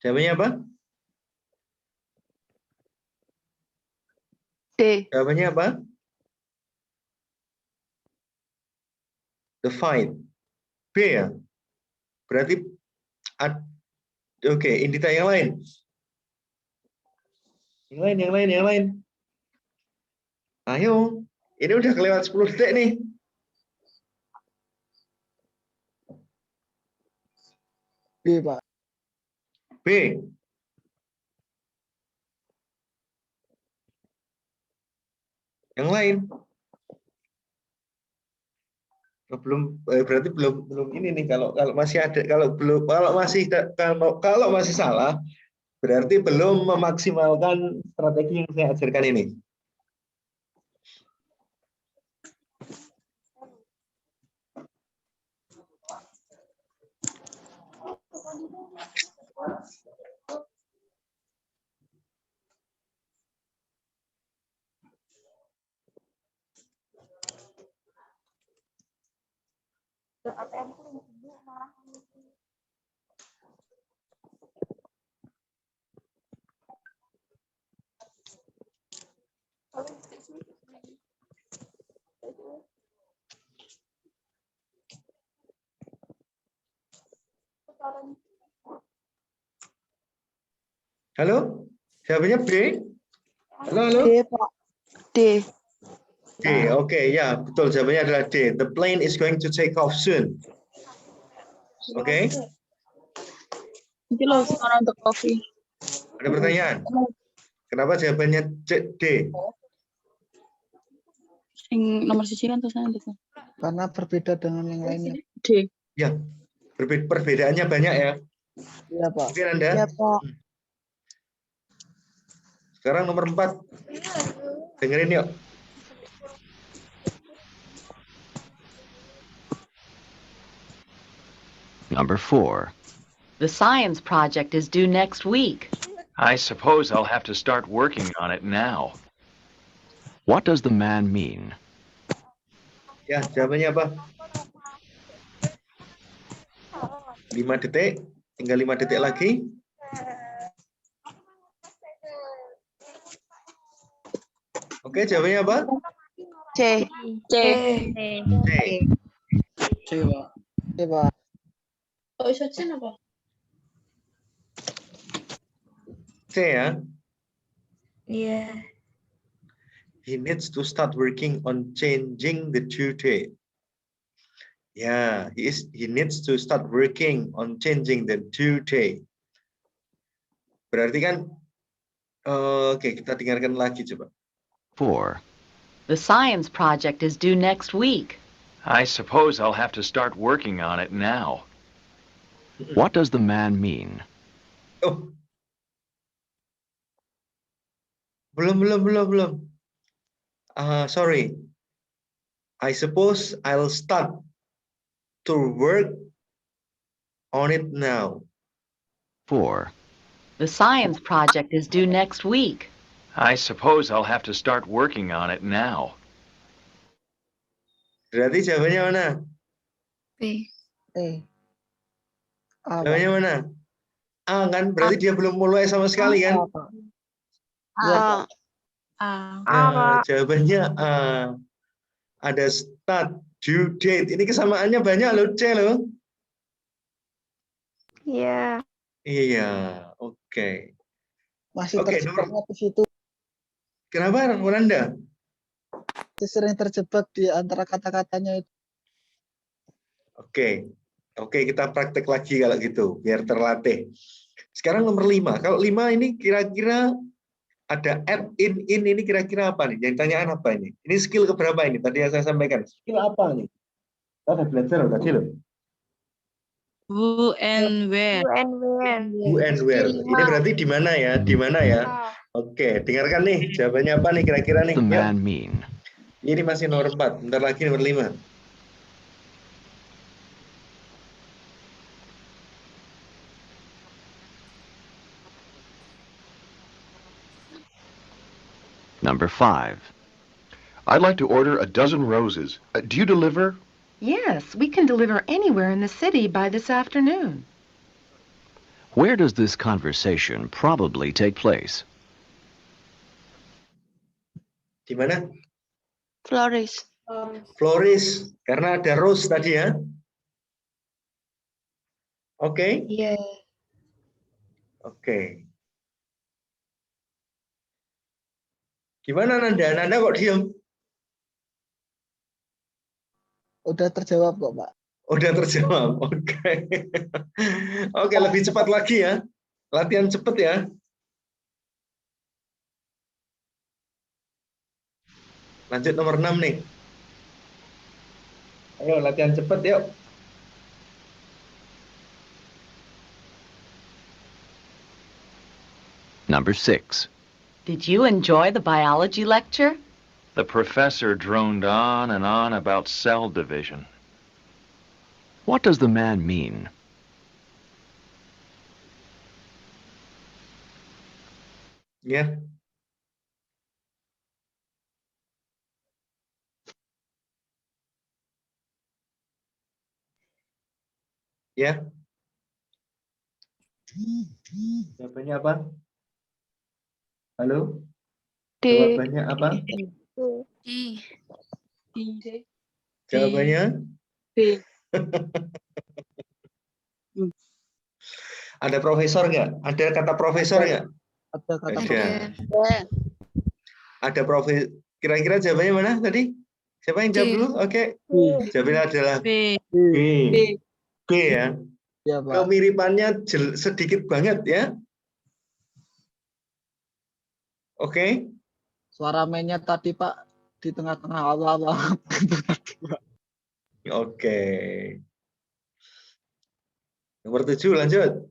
Jawabannya apa? D. Jawabannya apa? The fight. B ya. Berarti oke, Indita yang lain. Yang lain. Ayo. Ini udah kelewat 10 detik nih. B, Pak. B. Yang lain. Berarti belum ini nih kalau masih ada kalau masih salah berarti belum memaksimalkan strategi yang saya ajarkan ini. Halo? Jawabannya B? Halo? D, Pak. D. D, oke, ya, betul. Jawabannya adalah D. The plane is going to take off soon. Oke? Nanti lo sekarang untuk kopi. Ada pertanyaan? Kenapa jawabannya D? Sing nomor siji kan tulisannya gitu. Karena berbeda dengan yang lainnya. D. Ya, perbedaannya banyak ya. Iya, Pak. Mungkin Anda. Ya, Pak. Sekarang nomor 4. Dengerin yuk. Number 4. The science project is due next week. I suppose I'll have to start working on it now. What does the man mean? Ya, jawabannya apa? 5 detik. Tinggal 5 detik lagi. Oke, jawabannya apa? C. C. C. C, Pak. C, Pak. C ya. Iya. He needs to start working on changing the due date. Ya, he needs to start working on changing the due date. Berarti kan, oke, kita dengarkan lagi coba. 4. The science project is due next week. I suppose I'll have to start working on it now. What does the man mean? Oh. Belum. Sorry. I suppose I'll start to work on it now. 4. The science project is due next week. I suppose I'll have to start working on it now. Berarti jawabannya mana? B. A, Pak. Jawabannya mana? A kan? Berarti dia belum mulai sama sekali kan? A, Pak. Iya, Pak. Jawabannya A. Ada start, due date. Ini kesamaannya banyak loh, C loh. Iya. Iya, oke. Masih Oke, terjebaknya di situ. Kenapa, Rolanda? Masih sering terjebak di antara kata-katanya itu. Oke, kita praktek lagi kalau gitu, biar terlatih. Sekarang nomor 5. Kalau 5 ini kira-kira ada add in ini kira-kira apa nih? Yang tanyaan apa ini? Ini skill keberapa ini? Tadi yang saya sampaikan. Skill apa nih? Kita udah belajar loh tadi loh. Who and where. Who and where. Ini berarti di mana ya? Di mana ya? Oke, dengarkan nih. Jawabannya apa nih kira-kira nih? The Yuk. man mean? Ini masih nomor 4. Bentar lagi nomor 5. Number 5. I'd like to order a dozen roses. Do you deliver? Yes, we can deliver anywhere in the city by this afternoon. Where does this conversation probably take place? Di mana? Floris. Floris. Karena ada rose tadi ya. Oke. Iya. Oke. Gimana Nanda? Nanda kok diem? Udah terjawab kok, Pak. Udah terjawab. Oke. Oke, lebih cepat lagi ya. Latihan cepat ya. Lanjut nomor 6 nih. Ayo latihan cepat yuk. Number 6. Did you enjoy the biology lecture? The professor droned on and on about cell division. What does the man mean? Ya. Ya. Jawabannya apa? Halo? D. Jawabannya apa? Jawabannya? B. Ada profesor nggak? Ada kata profesor nggak? Ada kata Ada. Ada profesor. Kira-kira jawabannya mana tadi? Siapa yang jawab dulu? Oke. Jawabannya adalah B. B. B ya. ya, Pak. Kemiripannya sedikit banget ya. Oke. Suara mainnya tadi, Pak, di tengah-tengah awal-awal. Oke. Nomor 7 lanjut.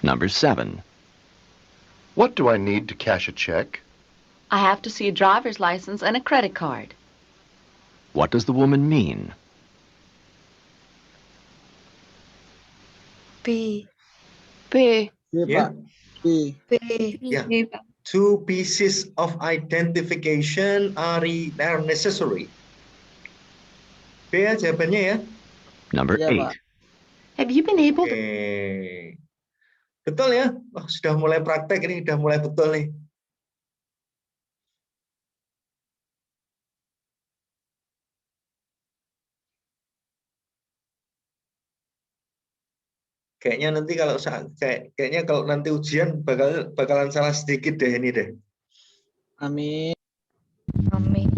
Number 7. What do I need to cash a check? I have to see a driver's license and a credit card. What does the woman mean? B. B. B, Ya. Pak. B. B. Ya. 2 pieces of identification are necessary. B ya jawabannya ya. Number Ya, 8. Pak. Have you been able to... Oke. Betul ya? Oh, sudah mulai praktek ini, sudah mulai betul nih. Kayaknya nanti kalau kayaknya kalau nanti ujian bakalan salah sedikit deh ini deh. Amin. Amin.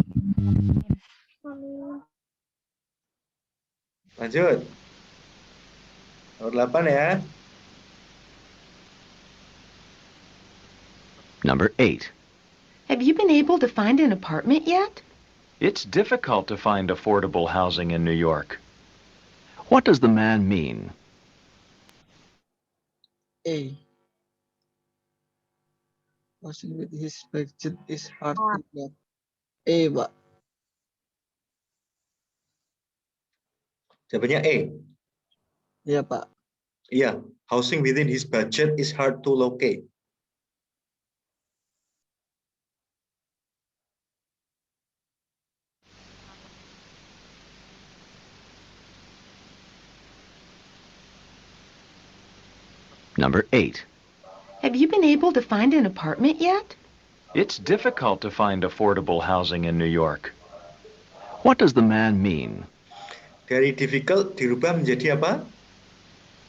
Lanjut. Nomor 8 ya. Number 8. Have you been able to find an apartment yet? It's difficult to find affordable housing in New York. What does the man mean? A. Housing with his budget is hard to get. A, Pak. Jawabannya E. Iya, Pak. Iya, housing within his budget is hard to locate. Number 8. Have you been able to find an apartment yet? It's difficult to find affordable housing in New York. What does the man mean? Dari difficult dirubah menjadi apa?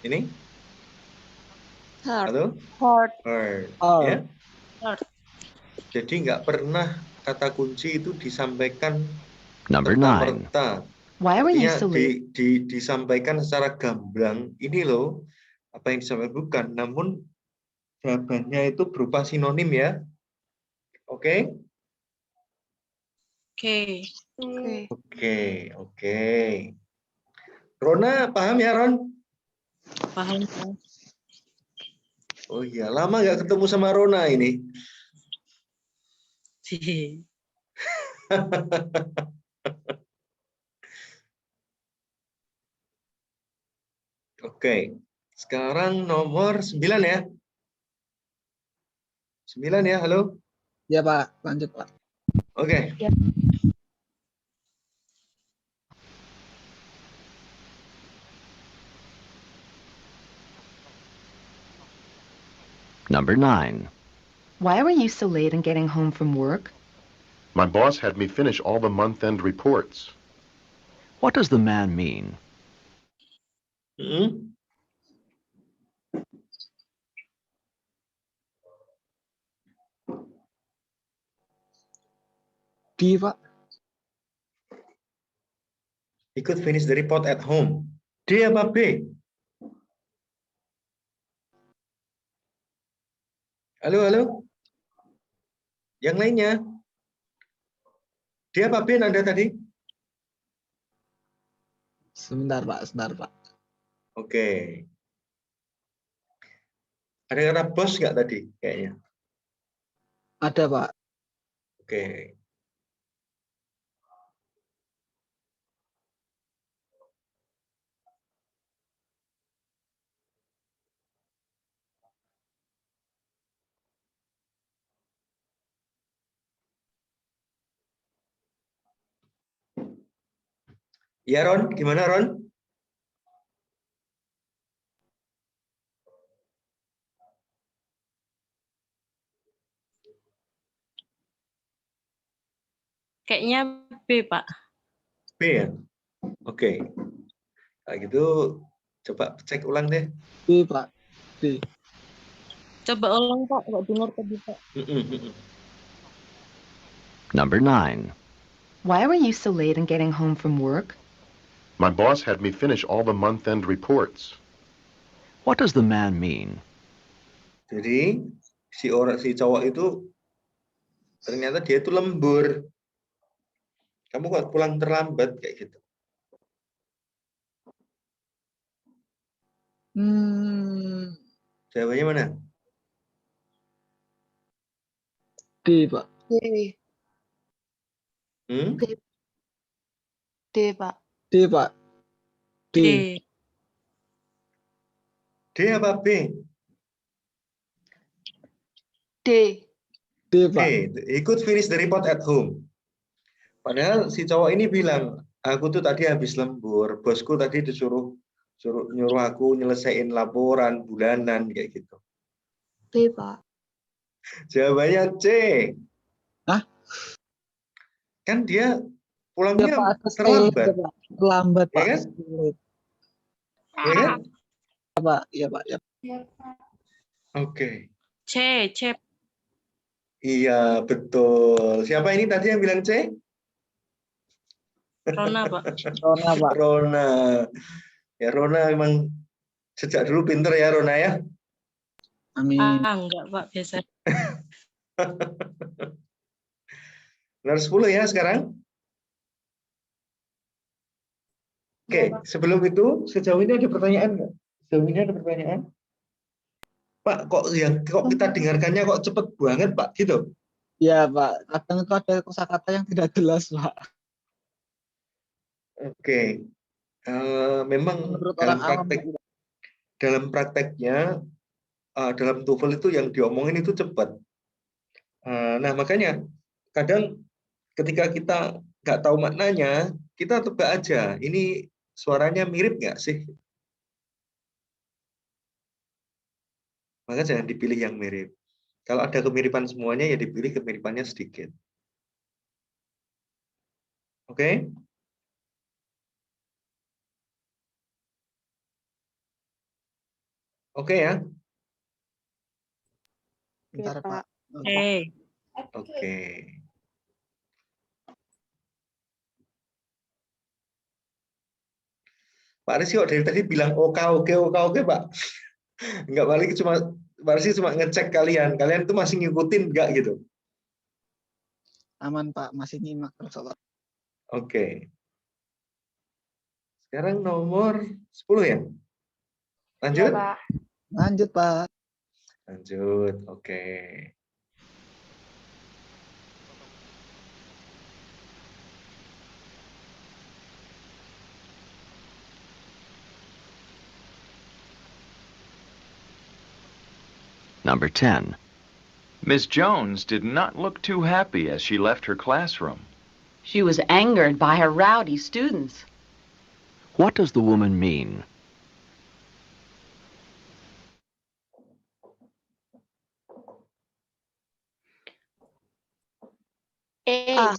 Ini? Hard. Halo? Hard. Hard. Hard. Ya? Hard. Jadi nggak pernah kata kunci itu disampaikan Number 9. serta-merta. Why were you Artinya so late? disampaikan secara gamblang. Ini loh apa yang disampaikan bukan, namun jawabannya itu berupa sinonim ya. Oke? Oke. Oke. Rona paham ya Ron? Paham, Pak. Oh iya, lama nggak ketemu sama Rona ini. Oke, sekarang nomor 9 ya. 9 ya, halo? Ya, Pak. Lanjut, Pak. Oke. Ya. Number 9. Why were you so late in getting home from work? My boss had me finish all the month-end reports. What does the man mean? Hmm? D, Pak. He could finish the report at home. D apa B? Halo, halo? Yang lainnya? D apa B Anda tadi? Sebentar, Pak. Sebentar, Pak. Oke. Ada kata bos nggak tadi kayaknya? Ada, Pak. Oke. Ya Ron, gimana Ron? Kayaknya B, Pak. B ya? Oke. Kalau gitu coba cek ulang deh. B, Pak. B. Coba ulang, Pak. Nggak dengar tadi, Pak. Number 9. Why were you so late in getting home from work? My boss had me finish all the month-end reports. What does the man mean? Jadi si cowok itu ternyata dia itu lembur. Kamu kok pulang terlambat kayak gitu. Jawabannya mana? D, Pak. D. Hmm? D, Pak. D, Pak. D. D apa B? D. D, Pak. He could finish the report at home. Padahal si cowok ini bilang, aku tuh tadi habis lembur, bosku tadi nyuruh aku nyelesain laporan bulanan kayak gitu. B, Pak. Jawabannya C. Hah? Kan dia Ya, pulangnya Pak. terlambat, Terlambat, ya Pak. kan? Ya kan? Pak. Iya, Pak. Ya. Oke. C. Iya, betul. Siapa ini tadi yang bilang C? Rona, Pak. Rona, Pak. Rona. Ya, Rona memang sejak dulu pinter ya, Rona ya. Amin. Enggak, Pak, biasa. Benar 10 ya sekarang? Oke, sebelum itu sejauh ini ada pertanyaan nggak? Sejauh ini ada pertanyaan? Pak, kok kita dengarkannya kok cepet banget, Pak, gitu? Ya, Pak. Kadang itu ada kosakata yang tidak jelas, Pak. Oke. Memang Menurut orang awam. dalam prakteknya dalam TOEFL itu yang diomongin itu cepat. Nah, makanya kadang ketika kita nggak tahu maknanya, kita tebak aja. Ini suaranya mirip nggak sih? Maka jangan dipilih yang mirip. Kalau ada kemiripan semuanya, ya dipilih kemiripannya sedikit. Oke? Oke ya? Bentar, Pak. Oke. Pak Rizky kok dari tadi bilang oke, Pak. Enggak balik, Pak Rizky cuma ngecek kalian. Kalian itu masih ngikutin enggak gitu? Aman, Pak. Masih nyimak terus, Pak. Oke. Sekarang nomor 10 ya? Lanjut? Iya, Pak. Lanjut, Pak. Lanjut, oke. Number 10. Miss Jones did not look too happy as she left her classroom. She was angered by her rowdy students. What does the woman mean? A.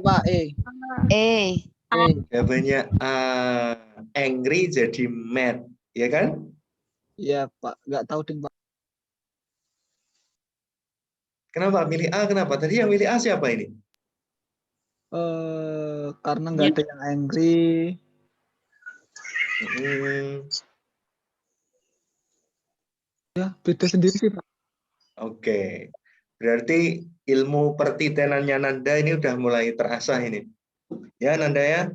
Pak. E. Jawabannya angry jadi mad, ya kan? Iya, Pak. Nggak tahu deh, Pak. Kenapa milih A? Kenapa? Tadi yang milih A siapa ini? Karena nggak ada yang angry. Ya, beda sendiri sih, Pak. Oke. Berarti ilmu pertitenannya Nanda ini udah mulai terasah ini. Ya, Nanda ya?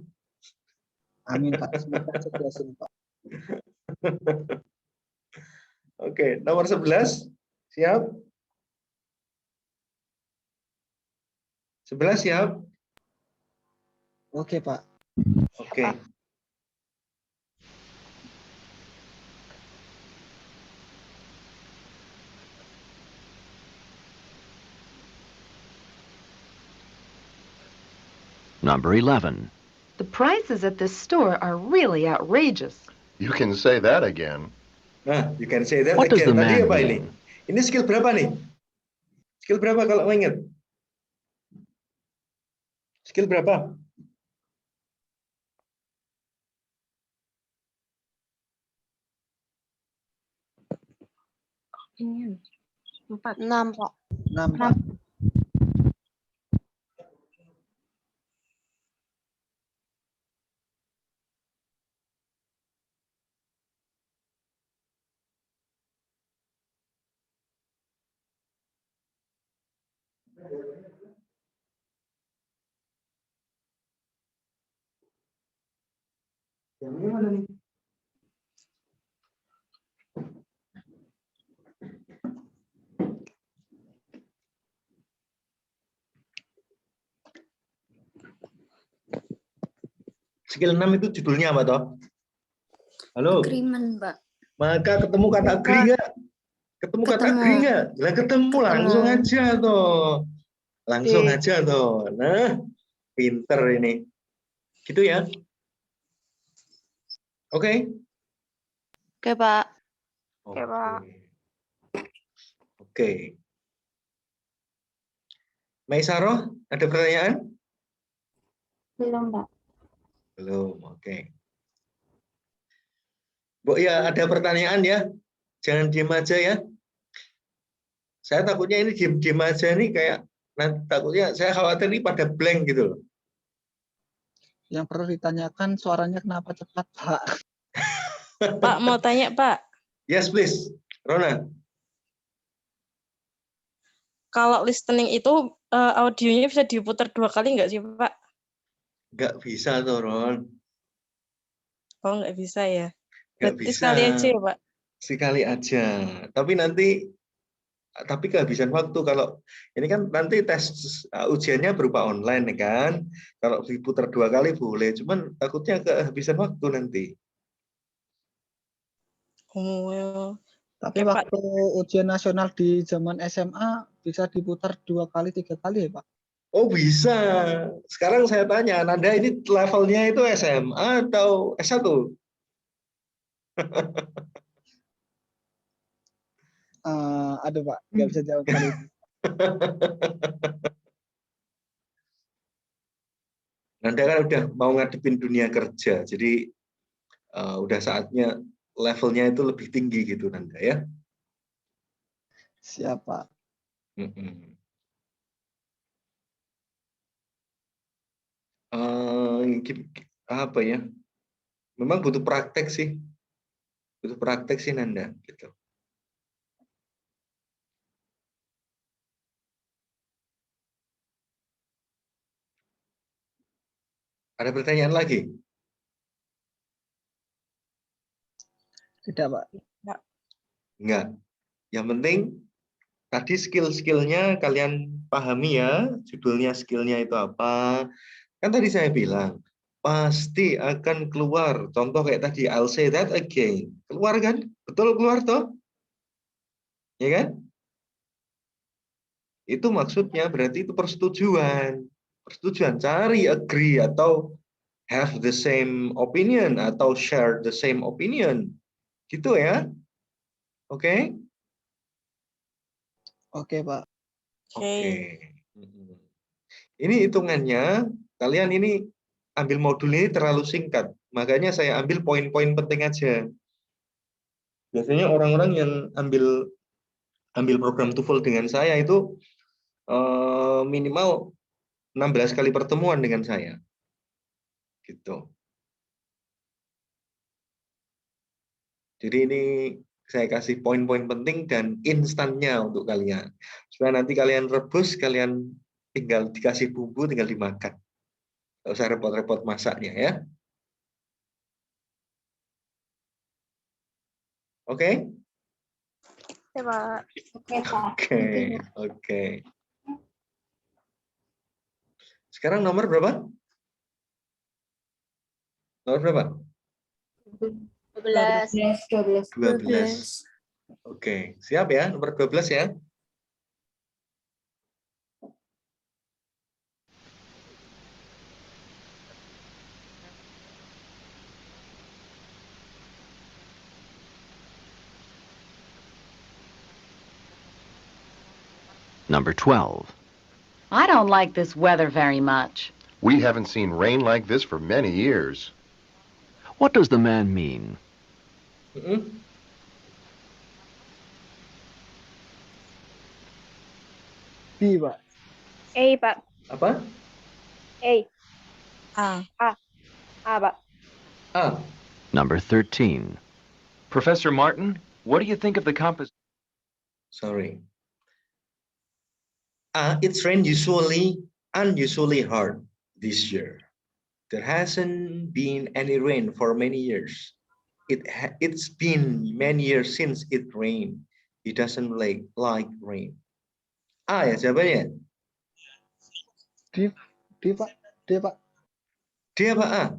Amin, Pak. Semoga sukses, Pak. Oke, nomor 11. Siap? 11 siap? Oke, Pak. Oke. Number 11. The prices at this store are really outrageous. You can say that again. Nah, you can say that What does again. the Tadi man apa ini? mean? Ini skill berapa nih? Skill berapa kalau mau ingat? Skill berapa? Ini 4. 6, Pak. 6, Pak. Jamnya mana nih? Skill 6 itu judulnya apa toh? Halo. Agreement, Pak. Maka ketemu kata agree nggak? Ketemu kata agree nggak? Lah ketemu langsung aja toh. Langsung aja toh. Nah, pinter ini. Gitu ya. Oke. Oke, Pak. Oke, Pak. Oke. Maisaroh, ada pertanyaan? Belum, Pak. Belum, oke. Bu, ya ada pertanyaan ya. Jangan diem aja ya. Saya takutnya ini diem aja nih kayak nanti takutnya saya khawatir ini pada blank gitu loh. Yang perlu ditanyakan suaranya kenapa cepat, Pak? Pak, mau tanya, Pak. Yes, please. Rona. Kalau listening itu audionya bisa diputar 2 kali nggak sih, Pak? Nggak bisa tuh, Ron. Oh, nggak bisa ya. Nggak Berarti bisa. sekali aja ya, Pak? Sekali aja. Tapi kehabisan waktu. Kalau ini kan nanti tes ujiannya berupa online ya kan. Kalau diputar 2 kali boleh. Cuman takutnya kehabisan waktu nanti. Oh, Tapi Pak. waktu ujian nasional di zaman SMA bisa diputar 2 kali, 3 kali ya, Pak? Oh bisa. Sekarang saya tanya, Nanda ini levelnya itu SMA atau S1? Aduh, Pak, nggak bisa jawab kali ini. Nanda kan udah mau ngadepin dunia kerja, jadi udah saatnya levelnya itu lebih tinggi gitu, Nanda ya. Siapa? Apa ya? Memang butuh praktek sih, Nanda gitu. Ada pertanyaan lagi? Tidak, Pak. Enggak. Yang penting tadi skill-skillnya kalian pahami ya, judulnya skillnya itu apa. Kan tadi saya bilang, pasti akan keluar. Contoh kayak tadi, I'll say that again. Keluar kan? Betul keluar toh? Ya kan? Itu maksudnya berarti itu persetujuan. Persetujuan, cari agree atau have the same opinion atau share the same opinion. Gitu ya. Oke? Oke, Pak. Oke. Ini hitungannya, kalian ini ambil modul ini terlalu singkat. Makanya saya ambil poin-poin penting aja. Biasanya orang-orang yang ambil program TOEFL dengan saya itu minimal 16 kali pertemuan dengan saya. Gitu. Jadi ini saya kasih poin-poin penting dan instannya untuk kalian. Supaya nanti kalian rebus, kalian tinggal dikasih bumbu, tinggal dimakan. Nggak usah repot-repot masaknya ya. Oke? Oke, Pak. Oke, Pak. Oke. Sekarang nomor berapa? Nomor berapa? 12. Oke, siap ya, nomor 12 ya. Number 12. I don't like this weather very much. We haven't seen rain like this for many years. What does the man mean? B, Pak. A, Pak. Apa? A. A. Pak. A. Number 13. Professor Martin, what do you think of the composition? Sorry. It's rained unusually hard this year. There hasn't been any rain for many years. It's been many years since it rained. He doesn't like rain. A ya jawabannya. D, Pak. D, Pak. D apa A?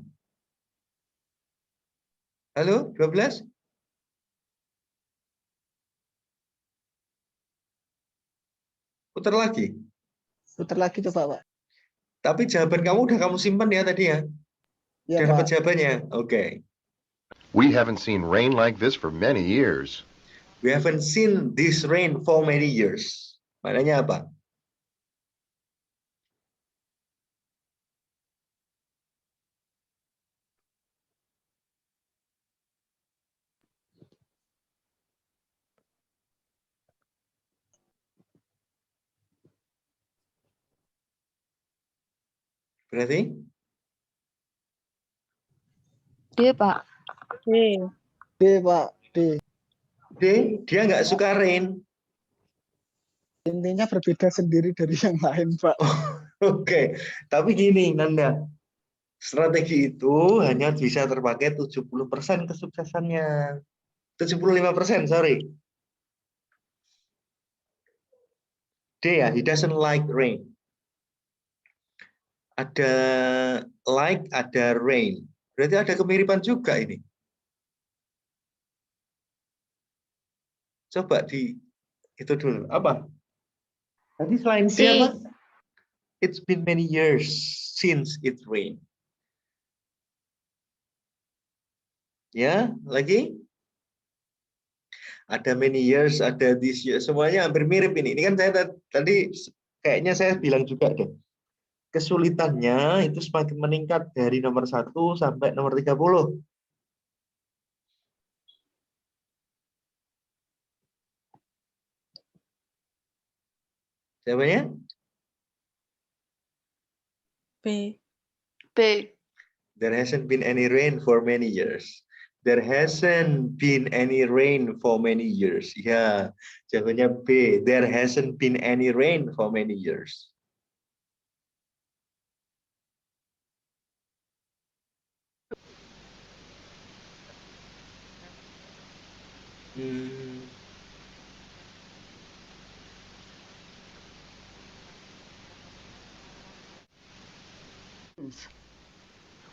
Halo, 12? Putar lagi. Putar lagi coba, Pak. Tapi jawaban kamu udah kamu simpan ya tadi ya? Iya, Udah dapat Pak. jawabannya? Oke. We haven't seen rain like this for many years. We haven't seen this rain for many years. Maknanya apa? Berarti? D, Pak. D. D, Pak. D. D, dia nggak suka rain. Intinya berbeda sendiri dari yang lain, Pak. Oke, tapi gini Nanda, strategi itu hanya bisa terpakai 70% kesuksesannya. 75%, sorry. D ya, he doesn't like rain. Ada like, ada rain. Berarti ada kemiripan juga ini. Coba itu dulu. Apa? Tadi selain D apa? It's been many years since it rained. Ya, lagi? Ada many years, ada this year. Semuanya hampir mirip ini. Ini kan saya tadi kayaknya saya bilang juga deh. Kesulitannya itu semakin meningkat dari nomor 1 sampai nomor 30. Jawabannya? B. B. There hasn't been any rain for many years. There hasn't been any rain for many years. Ya, jawabannya B. There hasn't been any rain for many years.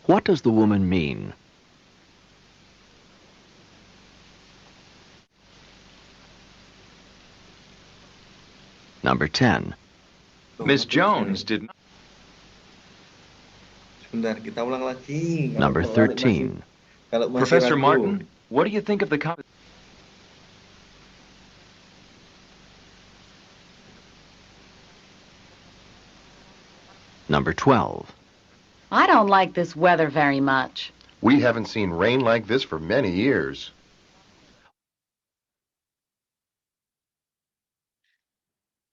What does the woman mean? Number 10. Miss Jones did not. Sebentar, kita ulang lagi. Number 13. Kalau masih Professor ragu. Martin, what do you think of the Number 12. I don't like this weather very much. We haven't seen rain like this for many years.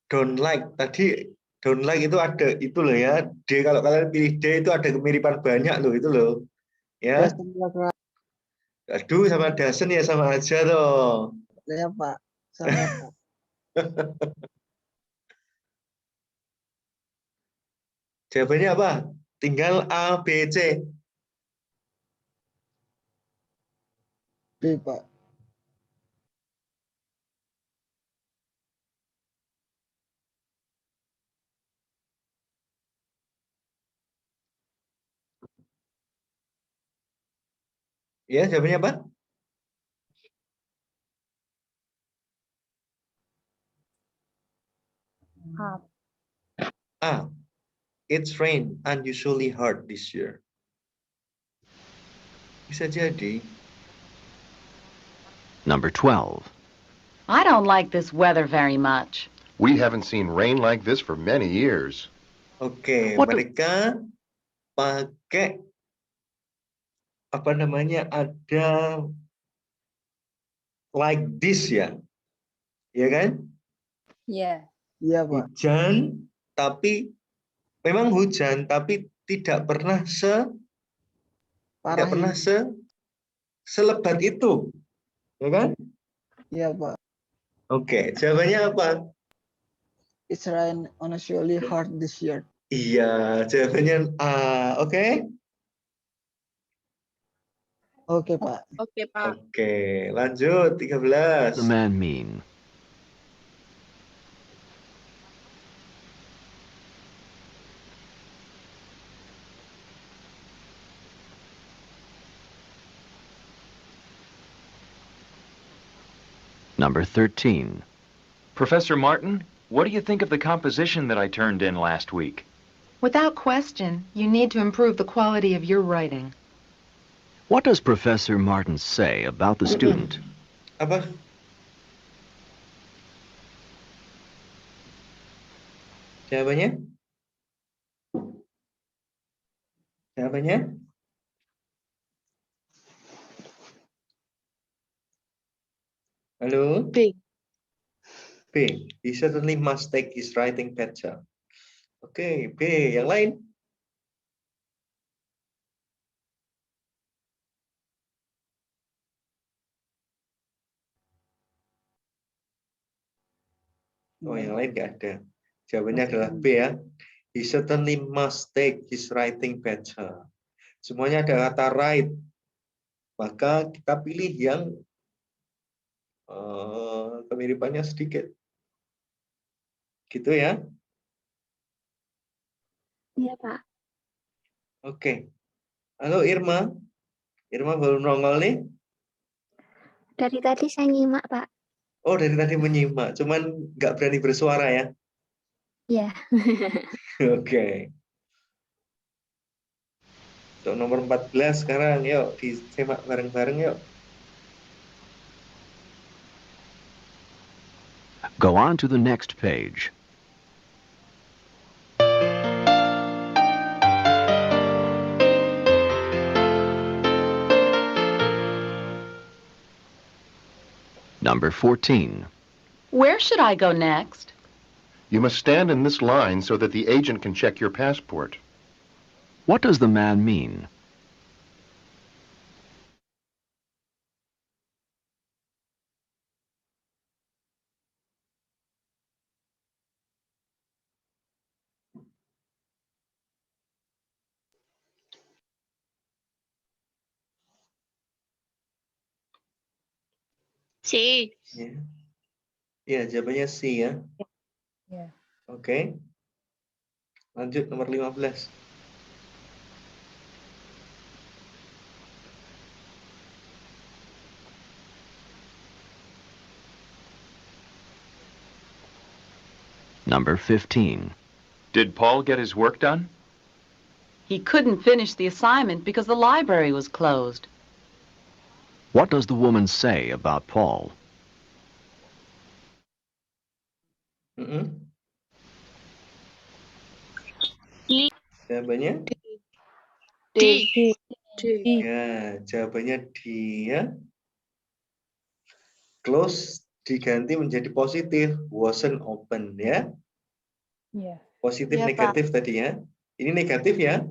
Don't like tadi don't like itu ada itu loh ya. D kalau kalian pilih D itu ada kemiripan banyak loh itu loh. Ya. Aduh sama doesn't ya sama aja toh. Ya, Pak. Sama, Pak. Jawabannya apa? Tinggal A, B, C. B, Pak. Ya, jawabannya apa? A. It's rained unusually hard this year. Bisa jadi. Number 12. I don't like this weather very much. We haven't seen rain like this for many years. Oke, What mereka pakai apa namanya? Ada like this ya. Ya kan? Iya. Iya, Pak. Hujan tapi memang hujan tapi tidak pernah selebat itu. Ya kan? Iya, Pak. Oke, jawabannya apa? It's rain unusually hard this year. Iya, jawabannya A. Oke. Oke, Pak. Oke, Pak. Oke, lanjut 13. The man mean? Number 13. Professor Martin, what do you think of the composition that I turned in last week? Without question, you need to improve the quality of your writing. What does Professor Martin say about the student? Apa? Jawabannya? Jawabannya? Halo? B. B. He certainly must take his writing better. Oke, B. Yang lain? Oh, yang lain nggak ada. Jawabannya adalah B ya. He certainly must take his writing better. Semuanya ada kata right. Maka kita pilih yang kemiripannya sedikit. Gitu ya. Iya, Pak. Oke. Halo Irma. Irma baru nongol nih. Dari tadi saya nyimak, Pak. Oh, dari tadi menyimak. Cuman nggak berani bersuara ya. Iya. Oke. Untuk nomor 14 sekarang, yuk disimak bareng-bareng yuk. Go on to the next page. Number 14. Where should I go next? You must stand in this line so that the agent can check your passport. What does the man mean? C. Ya, ya jawabannya C ya. Ya. Oke. Lanjut nomor 15. Number 15. Did Paul get his work done? He couldn't finish the assignment because the library was closed. What does the woman say about Paul? Jawabannya? D. D. Ya, jawabannya dia. Close diganti menjadi positif, wasn't open ya. Iya. Positif Iya, Pak. negatif tadi ya. Ini negatif ya.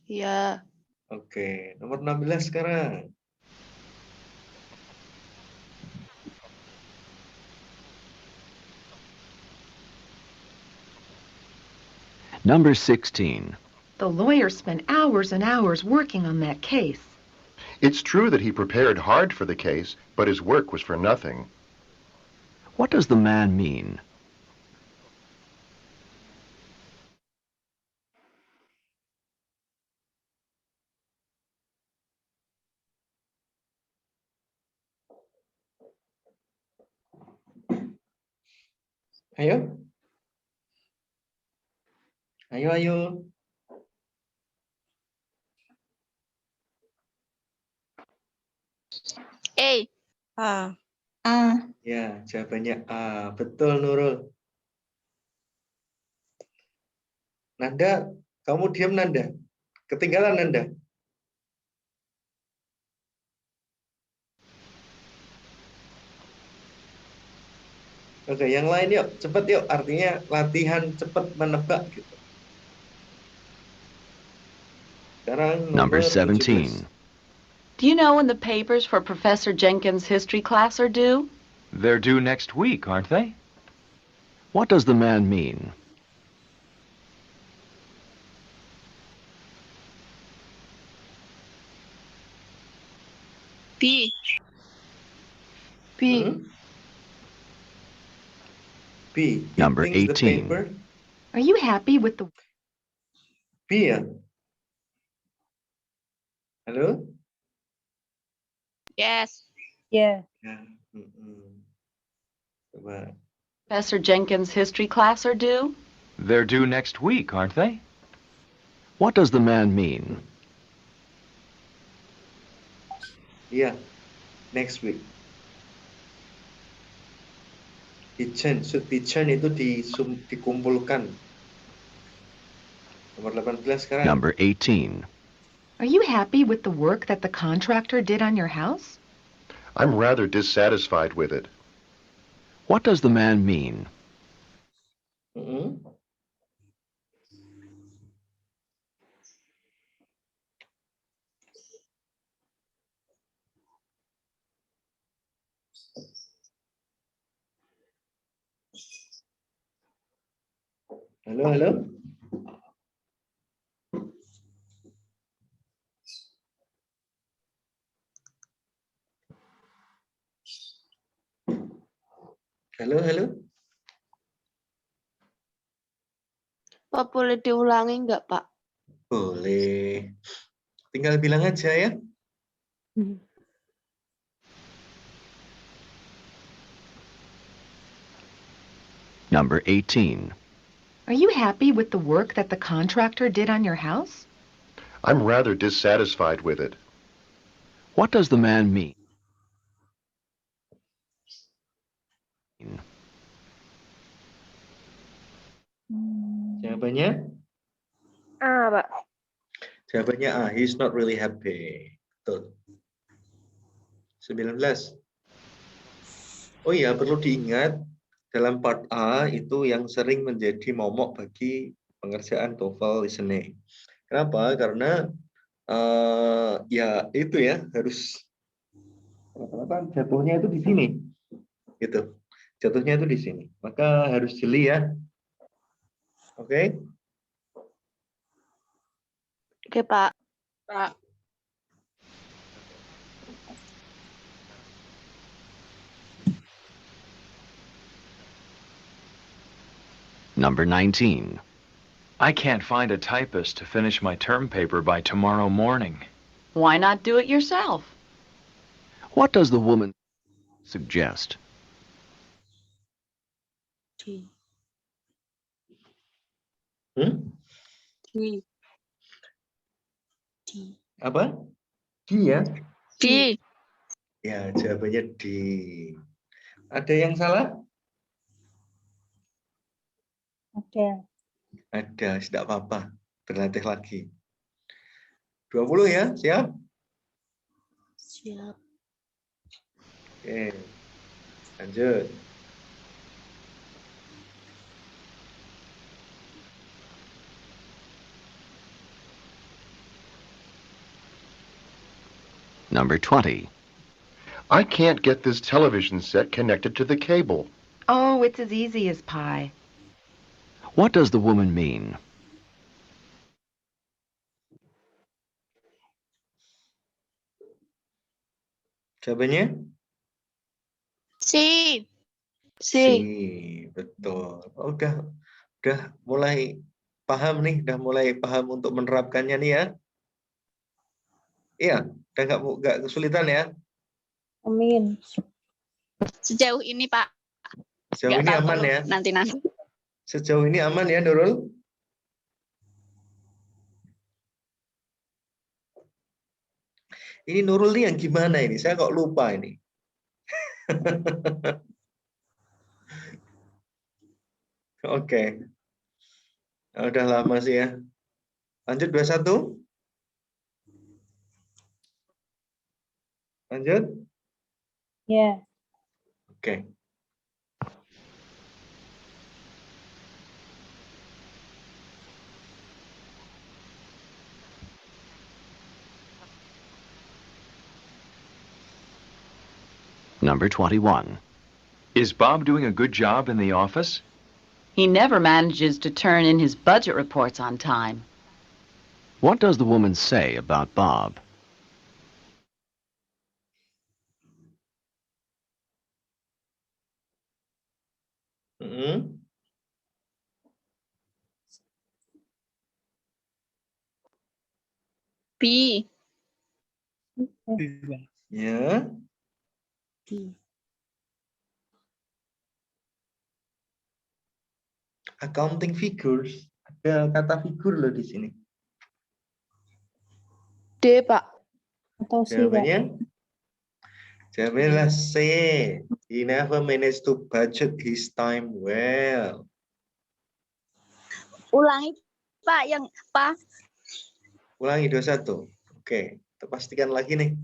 Iya. Oke, nomor 16 sekarang. Number 16. The lawyer spent hours and hours working on that case. It's true that he prepared hard for the case, but his work was for nothing. What does the man mean? Ayo. Ayo. A. A. A. Ya, jawabannya A. Betul, Nurul. Nanda, kamu diam, Nanda. Ketinggalan, Nanda. Oke, yang lain yuk. Cepat yuk. Artinya latihan cepat menebak gitu. Sekarang Number nomor 17. Do you know when the papers for Professor Jenkins' history class are due? They're due next week, aren't they? What does the man mean? B. B. Hmm? B. He Number thinks the 18. paper. Are you happy with the... B ya? Halo? Yes. Yeah. Ya. Mm-mm. Coba. Professor Jenkins' history class are due? They're due next week, aren't they? What does the man mean? Iya. Next week. Dijen, should dijen itu dikumpulkan. Nomor 18 sekarang. Number 18. Are you happy with the work that the contractor did on your house? I'm rather dissatisfied with it. What does the man mean? Mm-mm. Halo, halo. Halo, halo. Pak, boleh diulangi nggak, Pak? Boleh. Tinggal bilang aja ya. Number 18. Are you happy with the work that the contractor did on your house? I'm rather dissatisfied with it. What does the man mean? Jawabannya? A, Pak. Jawabannya A. He's not really happy. Betul. 19. Oh iya, perlu diingat dalam part A itu yang sering menjadi momok bagi pengerjaan TOEFL listening. Kenapa? Karena ya itu ya harus jatuhnya itu di sini, gitu. Jatuhnya itu di sini. Maka harus jeli ya. Oke? Oke, Pak. Pak. Number 19. I can't find a typist to finish my term paper by tomorrow morning. Why not do it yourself? What does the woman suggest? D. Hmm? D. D. Apa? D ya? D. Ya, jawabannya D. Ada yang salah? Ada. Ada, tidak apa-apa. Berlatih lagi. 20 ya, siap? Siap. Oke, lanjut. Number 20. I can't get this television set connected to the cable. Oh, it's as easy as pie. What does the woman mean? Jawabannya? C. C. Betul. Oh, udah mulai paham nih, udah mulai paham untuk menerapkannya nih ya. Iya, udah nggak kesulitan ya. Amin. Sejauh ini, Pak. Sejauh Nggak ini tahu aman ya. Nanti. Sejauh ini aman ya, Nurul? Ini Nurul nih yang gimana ini? Saya kok lupa ini. Oke. Udah lama sih ya. Lanjut 21. Lanjut. Ya. Oke. Number 21. Is Bob doing a good job in the office? He never manages to turn in his budget reports on time. What does the woman say about Bob? B. Ya. Accounting figures. Ada kata figur loh di sini. D, Pak. Atau C, Pak. Jawabannya adalah C. He never managed to budget his time well. Ulangi, Pak, yang apa? Ulangi 21. Oke, kita pastikan lagi nih.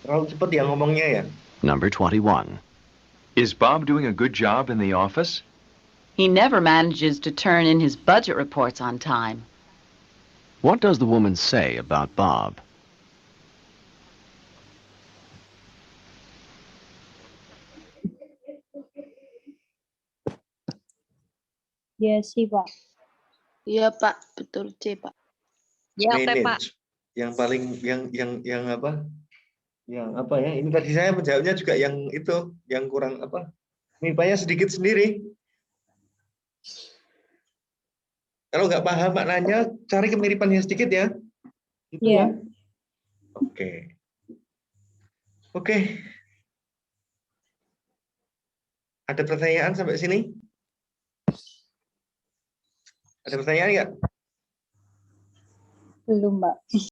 Terlalu cepat ya ngomongnya ya. Number 21. Is Bob doing a good job in the office? He never manages to turn in his budget reports on time. What does the woman say about Bob? Iya sih, Pak. Iya, Pak. Betul, C, Pak. Ya, oke, Pak. Manage. Yang paling yang apa? Yang apa ya? Ini tadi saya menjawabnya juga yang itu, yang kurang apa? Mipanya sedikit sendiri. Kalau nggak paham maknanya, cari kemiripannya sedikit ya. Itu ya. Oke. Oke. Ada pertanyaan sampai sini? Ada pertanyaan nggak? Belum, Pak.